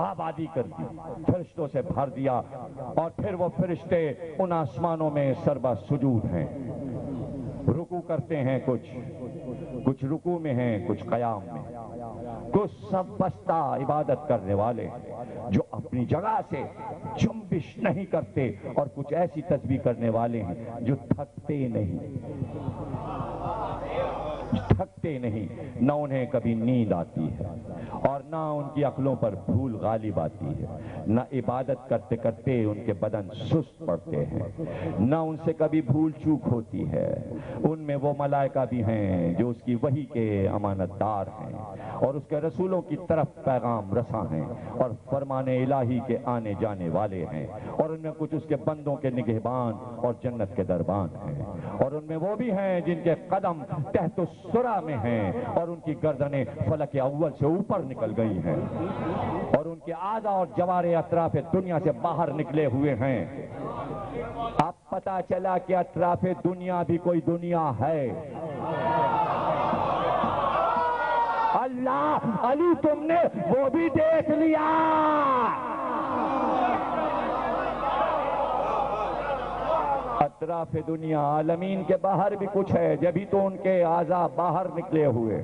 آبادی کر دی، فرشتوں سے بھر دیا. اور پھر وہ فرشتے ان آسمانوں میں سربا سجود ہیں، رکوع کرتے ہیں، کچھ رکوع میں ہیں، کچھ قیام میں، کچھ سب بستہ عبادت کرنے والے جو اپنی جگہ سے جنبش نہیں کرتے، اور کچھ ایسی تسبیح کرنے والے ہیں جو تھکتے نہیں، نہ انہیں کبھی نیند آتی ہے اور نہ ان کی عقلوں پر بھول غالب آتی ہے، نہ عبادت کرتے کرتے ان کے بدن سست پڑتے ہیں، نہ ان سے کبھی بھول چوک ہوتی ہے. ان میں وہ ملائکہ بھی ہیں جو اس کی وحی کے امانت دار ہیں اور اس کے رسولوں کی طرف پیغام رساں ہیں اور فرمان الہی کے آنے جانے والے ہیں، اور ان میں کچھ اس کے بندوں کے نگہبان اور جنت کے دربان ہیں، اور ان میں وہ بھی ہیں جن کے قدم تحت السرا میں ہیں اور ان کی گردنیں فلک اول سے اوپر نکل گئی ہیں اور ان کے اعضا اور جوارح اطراف دنیا سے باہر نکلے ہوئے ہیں. اب پتا چلا کہ اطراف دنیا بھی کوئی دنیا ہے. اللہ علی تم نے وہ بھی دیکھ لیا. اطراف دنیا عالمین کے باہر بھی کچھ ہے، جبھی تو ان کے اعضاء باہر نکلے ہوئے.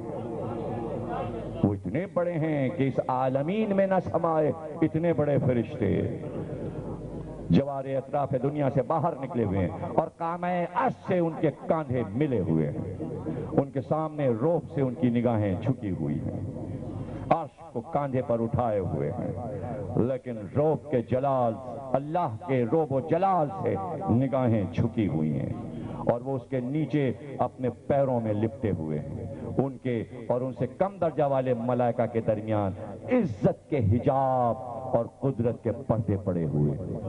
وہ اتنے بڑے ہیں کہ اس عالمین میں نہ سمائے اتنے بڑے فرشتے جوارے اطراف دنیا سے باہر نکلے ہوئے ہیں، اور قامہ عرش سے ان کے کاندھے ملے ہوئے ہیں. ان کے سامنے روب سے ان کی نگاہیں جھکی ہوئی ہیں، عرش کو کاندھے پر اٹھائے ہوئے ہیں، لیکن روب کے جلال، اللہ کے روب و جلال سے نگاہیں جھکی ہوئی ہیں، اور وہ اس کے نیچے اپنے پیروں میں لپٹے ہوئے ہیں. ان کے اور ان سے کم درجہ والے ملائکہ کے درمیان عزت کے حجاب اور قدرت کے پردے پڑے ہوئے ہیں.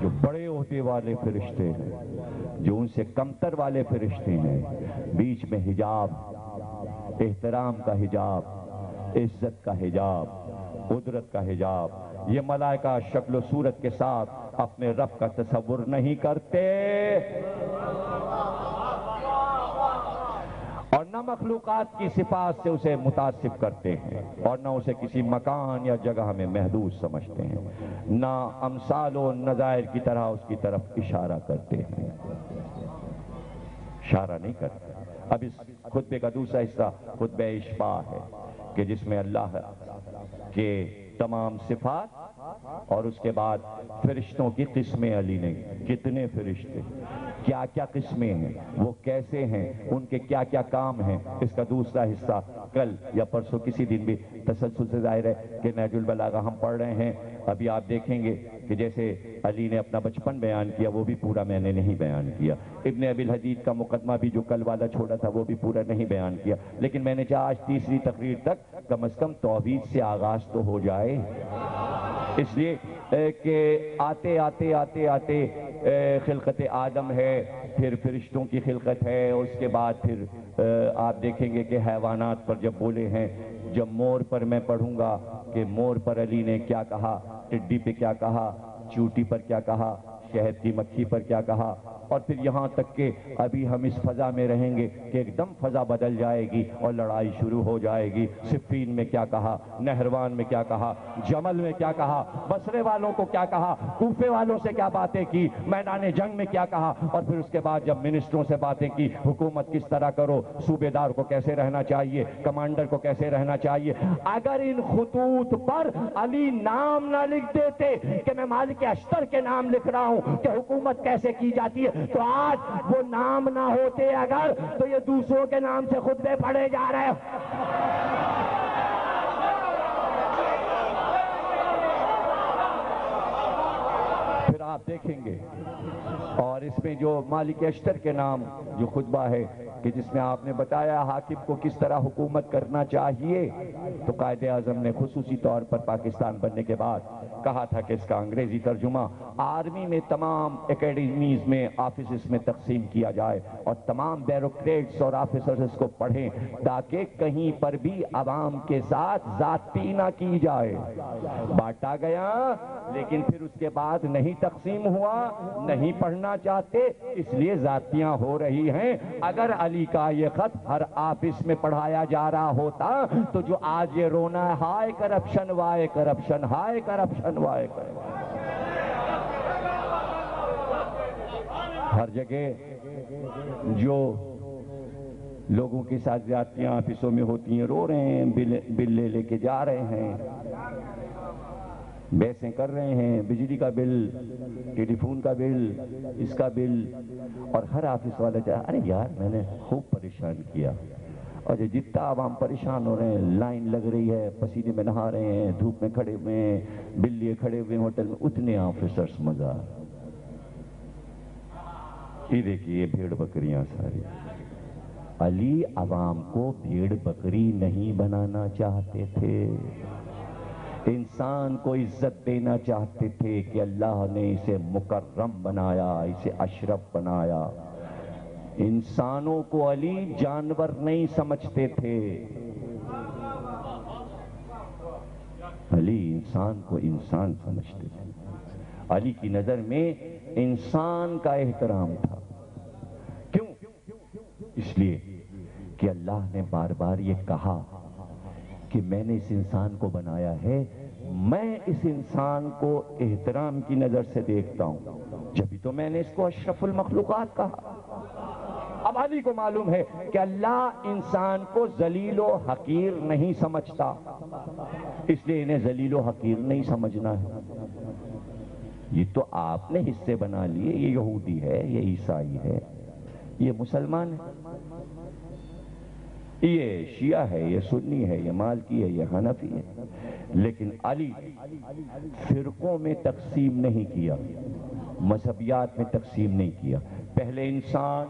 جو بڑے عہدے والے فرشتے ہیں، جو ان سے کمتر والے فرشتے ہیں، بیچ میں حجاب، احترام کا حجاب، عزت کا حجاب، قدرت کا حجاب. یہ ملائکہ شکل و صورت کے ساتھ اپنے رب کا تصور نہیں کرتے، اور نہ مخلوقات کی صفات سے اسے متاثر کرتے ہیں، اور نہ اسے کسی مکان یا جگہ میں محدود سمجھتے ہیں، نہ امثال و نظائر کی طرح اس کی طرف اشارہ کرتے ہیں. اشارہ نہیں کرتے. اب اس خطبے کا دوسرا حصہ خطبہ اشفاع ہے، کہ جس میں اللہ کے تمام صفات اور اس کے بعد فرشتوں کی قسمیں علی نے. کتنے فرشتے، کیا کیا قسمیں ہیں، وہ کیسے ہیں، ان کے کیا کیا کام ہیں، اس کا دوسرا حصہ کل یا پرسوں کسی دن بھی تسلسل سے ظاہر ہے کہ نہج البلاغہ ہم پڑھ رہے ہیں. ابھی آپ دیکھیں گے کہ جیسے علی نے اپنا بچپن بیان کیا، وہ بھی پورا میں نے نہیں بیان کیا. ابن ابی الحدید کا مقدمہ بھی جو کل والا چھوڑا تھا وہ بھی پورا نہیں بیان کیا. لیکن میں نے چاہا آج تیسری تقریر تک کم از کم توحید سے آغاز تو ہو جائے، اس لیے کہ آتے آتے آتے آتے خلقت آدم ہے، پھر فرشتوں کی خلقت ہے، اس کے بعد پھر آپ دیکھیں گے کہ حیوانات پر جب بولے ہیں. جب مور پر میں پڑھوں گا کہ مور پر علی نے کیا کہا، ٹڈی پہ کیا کہا، چیونٹی پر کیا کہا، شہد کی مکھی پر کیا کہا، اور پھر یہاں تک کہ ابھی ہم اس فضا میں رہیں گے کہ ایک دم فضا بدل جائے گی اور لڑائی شروع ہو جائے گی. صفین میں کیا کہا، نہروان میں کیا کہا، جمل میں کیا کہا، بصرے والوں کو کیا کہا، کوفے والوں سے کیا باتیں کی، میدان جنگ میں کیا کہا، اور پھر اس کے بعد جب منسٹروں سے باتیں کی، حکومت کس طرح کرو، صوبے دار کو کیسے رہنا چاہیے، کمانڈر کو کیسے رہنا چاہیے. اگر ان خطوط پر علی نام نہ لکھ دیتے کہ میں مالک اشتر کے نام لکھ رہا ہوں کہ حکومت کیسے کی جاتی ہے، تو آج وہ نام نہ ہوتے اگر، تو یہ دوسروں کے نام سے خطبے پڑھے جا رہے. پھر آپ دیکھیں گے اور اس میں جو مالک اشتر کے نام جو خطبہ ہے کہ جس میں آپ نے بتایا حاکم کو کس طرح حکومت کرنا چاہیے، تو قائد اعظم نے خصوصی طور پر پاکستان بننے کے بعد کہا تھا کہ اس کا انگریزی ترجمہ آرمی میں تمام اکیڈمیز میں آفیسز میں تقسیم کیا جائے اور تمام بیوروکریٹس اور آفیسرز اس کو پڑھیں تاکہ کہیں پر بھی عوام کے ساتھ ذاتی نہ کی جائے. بانٹا گیا لیکن پھر اس کے بعد نہیں تقسیم ہوا، نہیں پڑھنا چاہتے، اس لیے ذاتیاں ہو رہی ہیں. اگر علی کا یہ خط ہر آفس میں پڑھایا جا رہا ہوتا تو جو آج یہ رونا ہے ہائے کرپشن وائے کرپشن، ہائے کرپشن وائے کرپشن، ہر جگہ جو لوگوں کے ساتھ زیادتیاں آفسوں میں ہوتی ہیں رو رہے ہیں، بل لے کے جا رہے ہیں، بحثیں کر رہے ہیں، بجلی کا بل، ٹیلی فون کا بل، اس کا بل، اور ہر آفس والا چاہے ارے یار میں نے خوب پریشان کیا. اور جتنا عوام پریشان ہو رہے ہیں، لائن لگ رہی ہے، پسینے میں نہا رہے ہیں، دھوپ میں کھڑے ہوئے ہیں، بل لیے کھڑے ہوئے ہیں ہوٹل میں، اتنے آفیسرز مزہ. یہ دیکھیے بھیڑ بکریاں ساری. علی عوام کو بھیڑ بکری نہیں بنانا چاہتے تھے، انسان کو عزت دینا چاہتے تھے کہ اللہ نے اسے مکرم بنایا، اسے اشرف بنایا. انسانوں کو علی جانور نہیں سمجھتے تھے، علی انسان کو انسان سمجھتے تھے. علی کی نظر میں انسان کا احترام تھا. کیوں؟ اس لیے کہ اللہ نے بار بار یہ کہا کہ میں نے اس انسان کو بنایا ہے، میں اس انسان کو احترام کی نظر سے دیکھتا ہوں، جبھی تو میں نے اس کو اشرف المخلوقات کہا۔ اب علی کو معلوم ہے کہ اللہ انسان کو ذلیل و حقیر نہیں سمجھتا، اس لیے انہیں ذلیل و حقیر نہیں سمجھنا ہے۔ یہ تو آپ نے حصے بنا لیے، یہ یہودی ہے، یہ عیسائی ہے، یہ مسلمان ہے، یہ شیعہ ہے، یہ سنی ہے، یہ مالکی ہے، یہ حنفی ہے، لیکن علی فرقوں میں تقسیم نہیں کیا، مذہبیات میں تقسیم نہیں کیا۔ پہلے انسان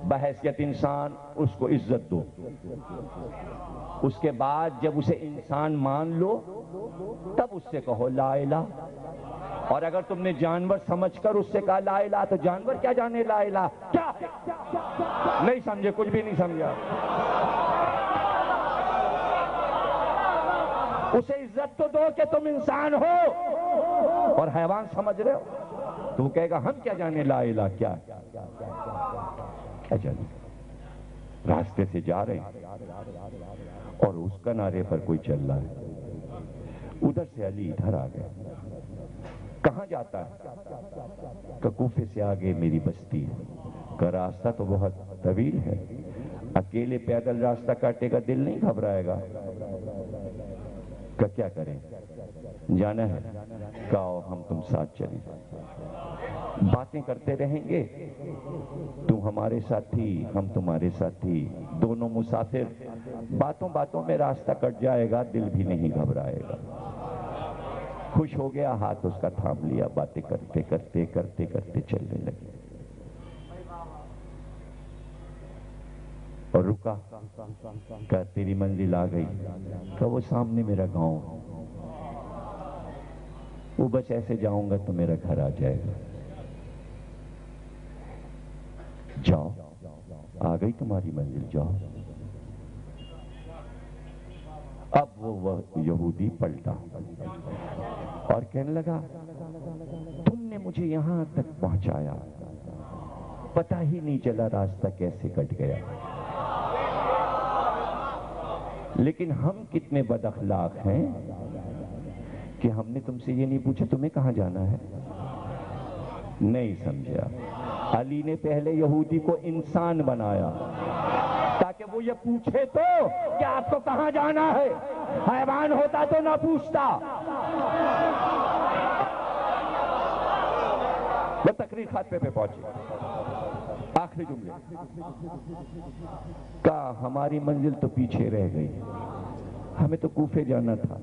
بحیثیت انسان اس کو عزت دو، اس کے بعد جب اسے انسان مان لو تب اس سے کہو لا الہ۔ اور اگر تم نے جانور سمجھ کر اس سے کہا لا الہ تو جانور کیا جانے لا الہ کیا ہے؟ نہیں سمجھے، کچھ بھی نہیں سمجھا۔ اسے عزت تو دو کہ تم انسان ہو، اور حیوان سمجھ رہے ہو تو وہ کہے گا ہم کیا جانے لا الہ کیا ہے، کیا جانے۔ راستے سے جا رہے ہیں اور اس کنارے پر کوئی چل رہا ہے، ادھر سے علی ادھر آ گئے۔ کہاں جاتا ہے؟ کہ کوفے سے آگے میری بستی ہے، کہ راستہ تو بہت طویل ہے، اکیلے پیدل راستہ کاٹے کا دل نہیں گھبرائے گا، کہ کیا کریں، جانا ہے، کہو ہم تم ساتھ چلیں، باتیں کرتے رہیں گے، تم ہمارے ساتھی ہم تمہارے ساتھی، دونوں مسافر، باتوں باتوں میں راستہ کٹ جائے گا، دل بھی نہیں گھبرائے گا۔ خوش ہو گیا، ہاتھ اس کا تھام لیا، باتیں کرتے کرتے کرتے کرتے چلنے لگے اور رکا، کہ تیری منزل آ گئی، کہ وہ سامنے میرا گاؤں، وہ بس ایسے جاؤں گا تو میرا گھر آ جائے گا، جاؤ، آ گئی تمہاری منزل، جاؤ۔ اب وہ یہودی پلٹا اور کہنے لگا تم نے مجھے یہاں تک پہنچایا، پتہ ہی نہیں چلا راستہ کیسے کٹ گیا، لیکن ہم کتنے بد اخلاق ہیں کہ ہم نے تم سے یہ نہیں پوچھا تمہیں کہاں جانا ہے، نہیں سمجھا۔ علی نے پہلے یہودی کو انسان بنایا تاکہ وہ یہ پوچھے تو کہ آپ کو کہاں جانا ہے، حیوان ہوتا تو نہ پوچھتا۔ وہ تقریر خاتمے پہ پہنچی، آخری جملے، کہا ہماری منزل تو پیچھے رہ گئی، ہمیں تو کوفے جانا تھا۔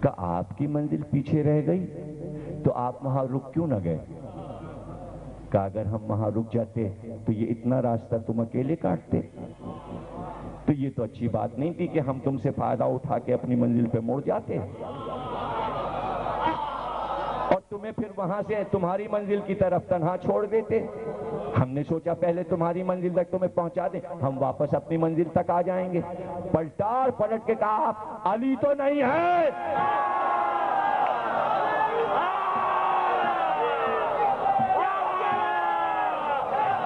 کہا آپ کی منزل پیچھے رہ گئی تو آپ وہاں رک کیوں نہ گئے؟ کہا اگر ہم وہاں رک جاتے تو یہ اتنا راستہ تم اکیلے کاٹتے، تو یہ تو اچھی بات نہیں تھی کہ ہم تم سے فائدہ اٹھا کے اپنی منزل پہ مڑ جاتے اور تمہیں پھر وہاں سے تمہاری منزل کی طرف تنہا چھوڑ دیتے۔ ہم نے سوچا پہلے تمہاری منزل تک تمہیں پہنچا دیں، ہم واپس اپنی منزل تک آ جائیں گے۔ پلٹا اور پلٹ کے کہا علی تو نہیں ہے،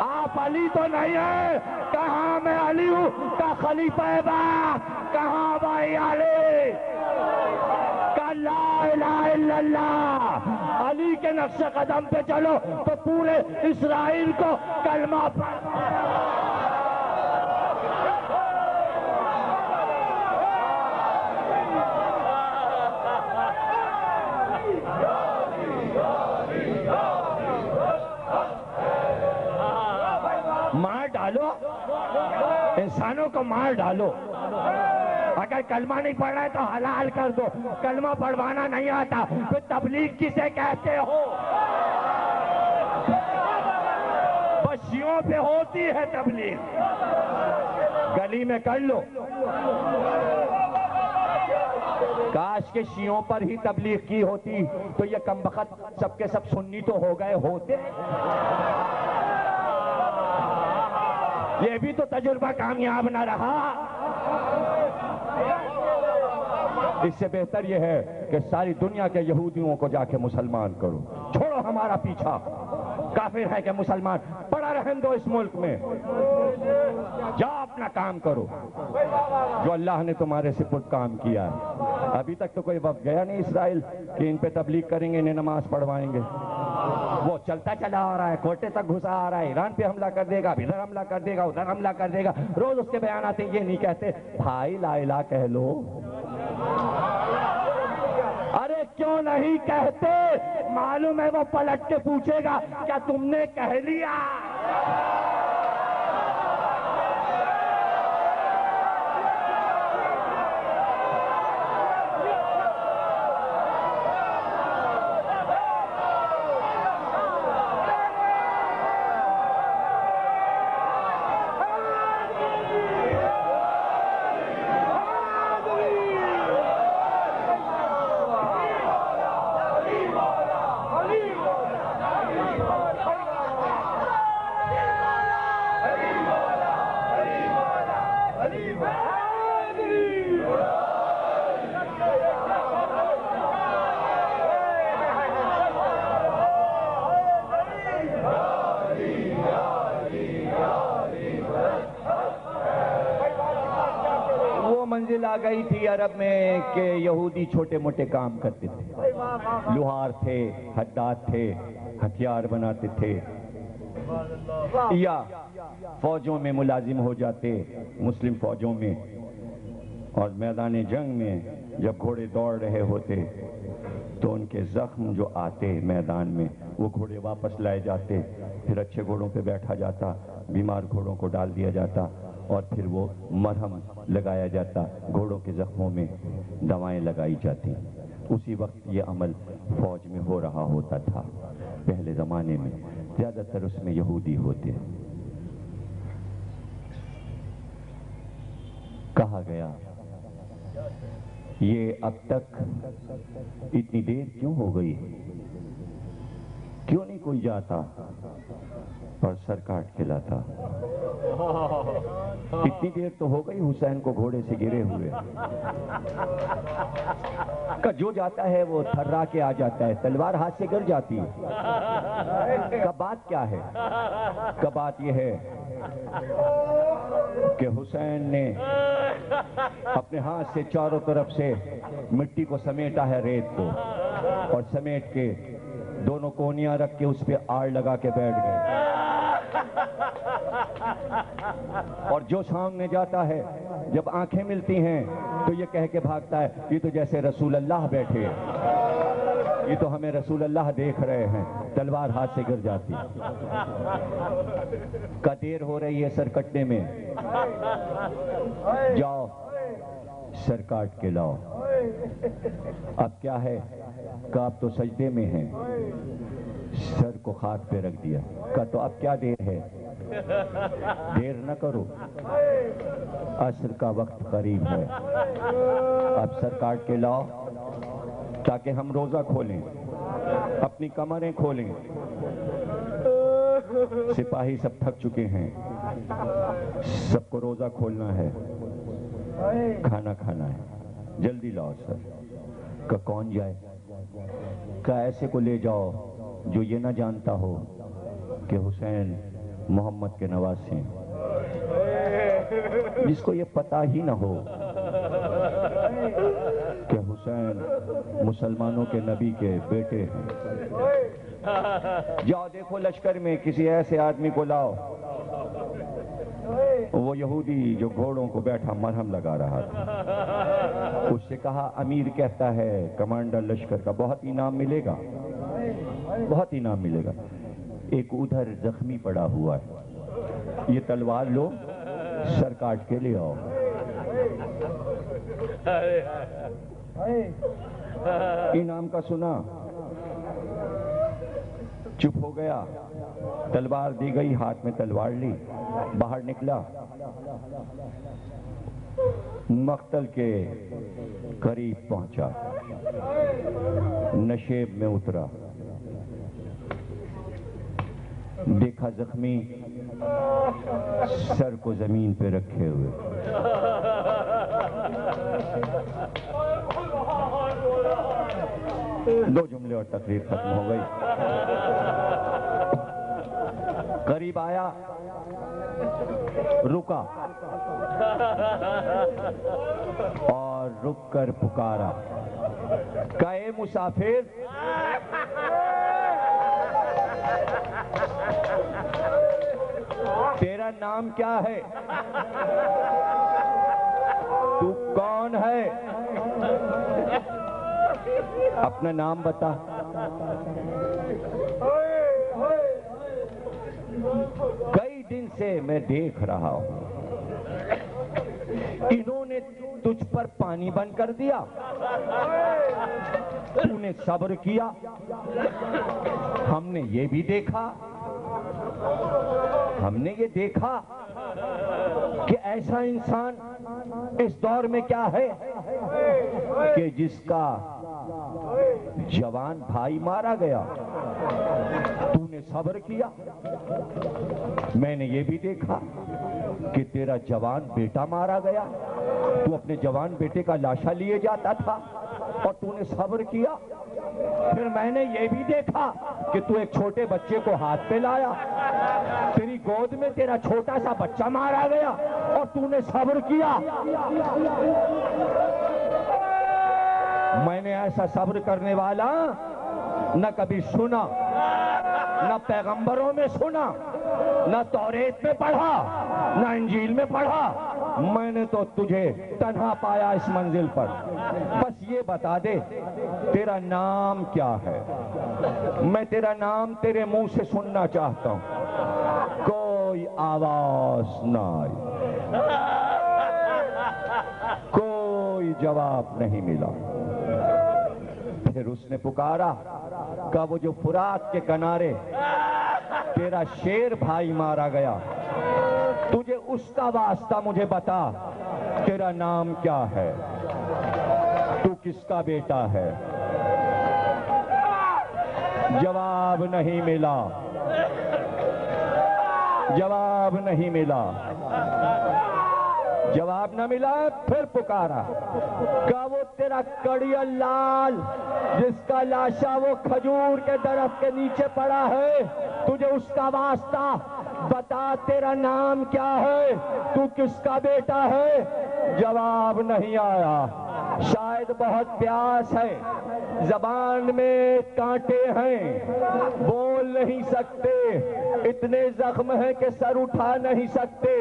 آپ علی تو نہیں ہے، کہاں میں علی ہوں، کا خلیفہ با، کہاں بھائی علی، کا لا الہ الا اللہ۔ علی کے نقش قدم پہ چلو تو پورے اسرائیل کو کلمہ مار ڈالو، انسانوں کو مار ڈالو۔ اگر کلمہ نہیں پڑھ رہا ہے تو حلال کر دو، کلمہ پڑھوانا نہیں آتا تو تبلیغ کسے کہتے ہو؟ بشیوں پہ ہوتی ہے تبلیغ، گلی میں کر لو۔ کاش کے شیعوں پر ہی تبلیغ کی ہوتی تو یہ کمبخت سب کے سب سنی تو ہو گئے ہوتے۔ یہ بھی تو تجربہ کامیاب نہ رہا۔ اس سے بہتر یہ ہے کہ ساری دنیا کے یہودیوں کو جا کے مسلمان کرو، چھوڑو ہمارا پیچھا، کافر ہے کہ مسلمان، پڑھو دوبارہ رہن دو اس ملک میں، جاؤ اپنا کام کرو جو اللہ نے تمہارے سپرد کام کیا ہے۔ ابھی تک تو کوئی وقت گیا نہیں اسرائیل کہ ان پہ تبلیغ کریں گے، انہیں نماز پڑھوائیں گے۔ وہ چلتا چلا آ رہا ہے، کوٹے تک گھسا آ رہا ہے، ایران پہ حملہ کر دے گا، ادھر حملہ کر دے گا، ادھر حملہ کر دے گا۔ روز اس کے بیانات ہیں، یہ نہیں کہتے بھائی لا الہ کہہ لو۔ ارے کیوں نہیں کہتے؟ معلوم ہے وہ پلٹ کے پوچھے گا کیا تم نے کہہ لیا؟ منزل آ گئی تھی عرب میں کہ یہودی چھوٹے موٹے کام کرتے تھے، لوہار تھے، حداد تھے، ہتھیار بناتے تھے، یا فوجوں میں ملازم ہو جاتے، مسلم فوجوں میں، اور میدان جنگ میں جب گھوڑے دوڑ رہے ہوتے تو ان کے زخم جو آتے میدان میں وہ گھوڑے واپس لائے جاتے، پھر اچھے گھوڑوں پہ بیٹھا جاتا، بیمار گھوڑوں کو ڈال دیا جاتا، اور پھر وہ مرہم لگایا جاتا، گھوڑوں کے زخموں میں دوائیں لگائی جاتی۔ اسی وقت یہ عمل فوج میں ہو رہا ہوتا تھا پہلے زمانے میں، زیادہ تر اس میں یہودی ہوتے۔ کہا گیا یہ اب تک اتنی دیر کیوں ہو گئی، کیوں نہیں کوئی جاتا اور سر کاٹ کے لاتا؟ اتنی دیر تو ہو گئی حسین کو گھوڑے سے گرے ہوئے، کہ جو جاتا ہے وہ تھرا کے آ جاتا ہے، تلوار ہاتھ سے گر جاتی ہے۔ کا بات کیا ہے؟ کا بات یہ ہے کہ حسین نے اپنے ہاتھ سے چاروں طرف سے مٹی کو سمیٹا ہے، ریت کو، اور سمیٹ کے دونوں کونیاں رکھ کے اس پہ آڑ لگا کے بیٹھ گئے، اور جو سامنے جاتا ہے جب آنکھیں ملتی ہیں تو یہ کہہ کے بھاگتا ہے یہ تو جیسے رسول اللہ بیٹھے، یہ تو ہمیں رسول اللہ دیکھ رہے ہیں، تلوار ہاتھ سے گر جاتی۔ کا دیر ہو رہی ہے سر کٹنے میں، جاؤ سر کاٹ کے لاؤ۔ اب کیا ہے کہ آپ تو سجدے میں ہیں، سر کو خاک پہ رکھ دیا، کہ تو اب کیا دیر ہے، دیر نہ کرو، عصر کا وقت قریب ہے، اب سر کاٹ کے لاؤ تاکہ ہم روزہ کھولیں، اپنی کمریں کھولیں۔ سپاہی سب تھک چکے ہیں، سب کو روزہ کھولنا ہے، کھانا کھانا ہے، جلدی لاؤ سر۔ کہ کون جائے؟ کہ ایسے کو لے جاؤ جو یہ نہ جانتا ہو کہ حسین محمد کے نواسے ہیں، جس کو یہ پتہ ہی نہ ہو کہ حسین مسلمانوں کے نبی کے بیٹے ہیں۔ جاؤ دیکھو لشکر میں کسی ایسے آدمی کو لاؤ، وہ یہودی جو گھوڑوں کو بیٹھا مرہم لگا رہا تھا، اس سے کہا امیر کہتا ہے کمانڈر لشکر کا بہت انعام ملے گا، بہت انعام ملے گا۔ ایک ادھر زخمی پڑا ہوا ہے، یہ تلوار لو، سر کاٹ کے لے آؤ۔ انعام کا سنا، چپ ہو گیا، تلوار دی گئی، ہاتھ میں تلوار لی، باہر نکلا، مقتل کے قریب پہنچا، نشیب میں اترا، دیکھا زخمی سر کو زمین پہ رکھے ہوئے، دو جملے اور تقریر ختم ہو گئی۔ قریب آیا، رکا اور رک کر پکارا، کہا اے مسافر، تیرا نام کیا ہے؟ تو کون ہے؟ اپنا نام بتا۔ کئی دن سے میں دیکھ رہا ہوں، انہوں نے تجھ پر پانی بند کر دیا، تو نے صبر کیا، ہم نے یہ بھی دیکھا، ہم نے یہ دیکھا کہ ایسا انسان اس دور میں کیا ہے کہ جس کا جوان بھائی مارا گیا، تو نے صبر کیا۔ میں نے یہ بھی دیکھا کہ تیرا جوان بیٹا مارا گیا، تو اپنے جوان بیٹے کا لاشا لیے جاتا تھا اور تو نے صبر کیا۔ پھر میں نے یہ بھی دیکھا کہ تو ایک چھوٹے بچے کو ہاتھ پہ لایا، تیری گود میں تیرا چھوٹا سا بچہ مارا گیا اور تو نے صبر کیا۔ میں نے ایسا صبر کرنے والا نہ کبھی سنا، نہ پیغمبروں میں سنا، نہ توریت میں پڑھا، نہ انجیل میں پڑھا۔ میں نے تو تجھے تنہا پایا اس منزل پر۔ بس یہ بتا دے تیرا نام کیا ہے، میں تیرا نام تیرے منہ سے سننا چاہتا ہوں۔ کوئی آواز نہ آئی، کوئی جواب نہیں ملا۔ پھر اس نے پکارا، کہا وہ جو فرات کے کنارے تیرا شیر بھائی مارا گیا، تجھے اس کا واسطہ مجھے بتا، تیرا نام کیا ہے، تو کس کا بیٹا ہے؟ جواب نہیں ملا، جواب نہیں ملا، جواب نہ ملا۔ پھر پکارا، کہا وہ تیرا کڑیل لال جس کا لاشا وہ کھجور کے درخت کے نیچے پڑا ہے، تجھے اس کا واسطہ بتا، تیرا نام کیا ہے، تو کس کا بیٹا ہے؟ جواب نہیں آیا۔ شاید بہت پیاس ہے، زبان میں کانٹے ہیں، بول نہیں سکتے، اتنے زخم ہیں کہ سر اٹھا نہیں سکتے۔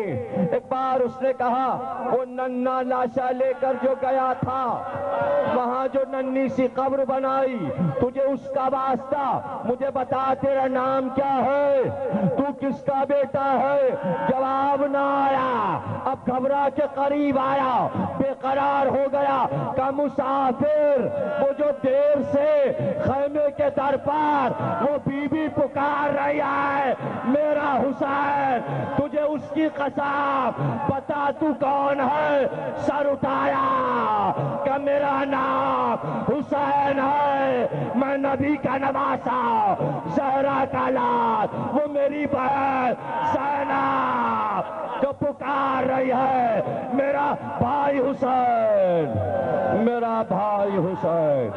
ایک بار اس نے کہا، وہ ننھا لاشا لے کر جو گیا تھا، وہاں جو ننھی سی قبر بنائی، تجھے اس کا واسطہ مجھے بتا، تیرا نام کیا ہے، تو کس کا بیٹا ہے؟ جواب نہ آیا۔ اب گھبرا کے قریب آیا، بے قرار ہو گیا، کہ مسافر، وہ جو دیر سے خیمے کے در پر وہ بی بی پکار رہی ہے، میرا حسین، تجھے اس کی قسم، بتا تو کون ہے؟ سر اٹھایا کہ میرا نام حسین ہے، میں نبی کا نواسا، زہرا کا لال، وہ میری بہن زینب جو پکار رہی ہے، میرا بھائی حسین، میرا بھائی حسین۔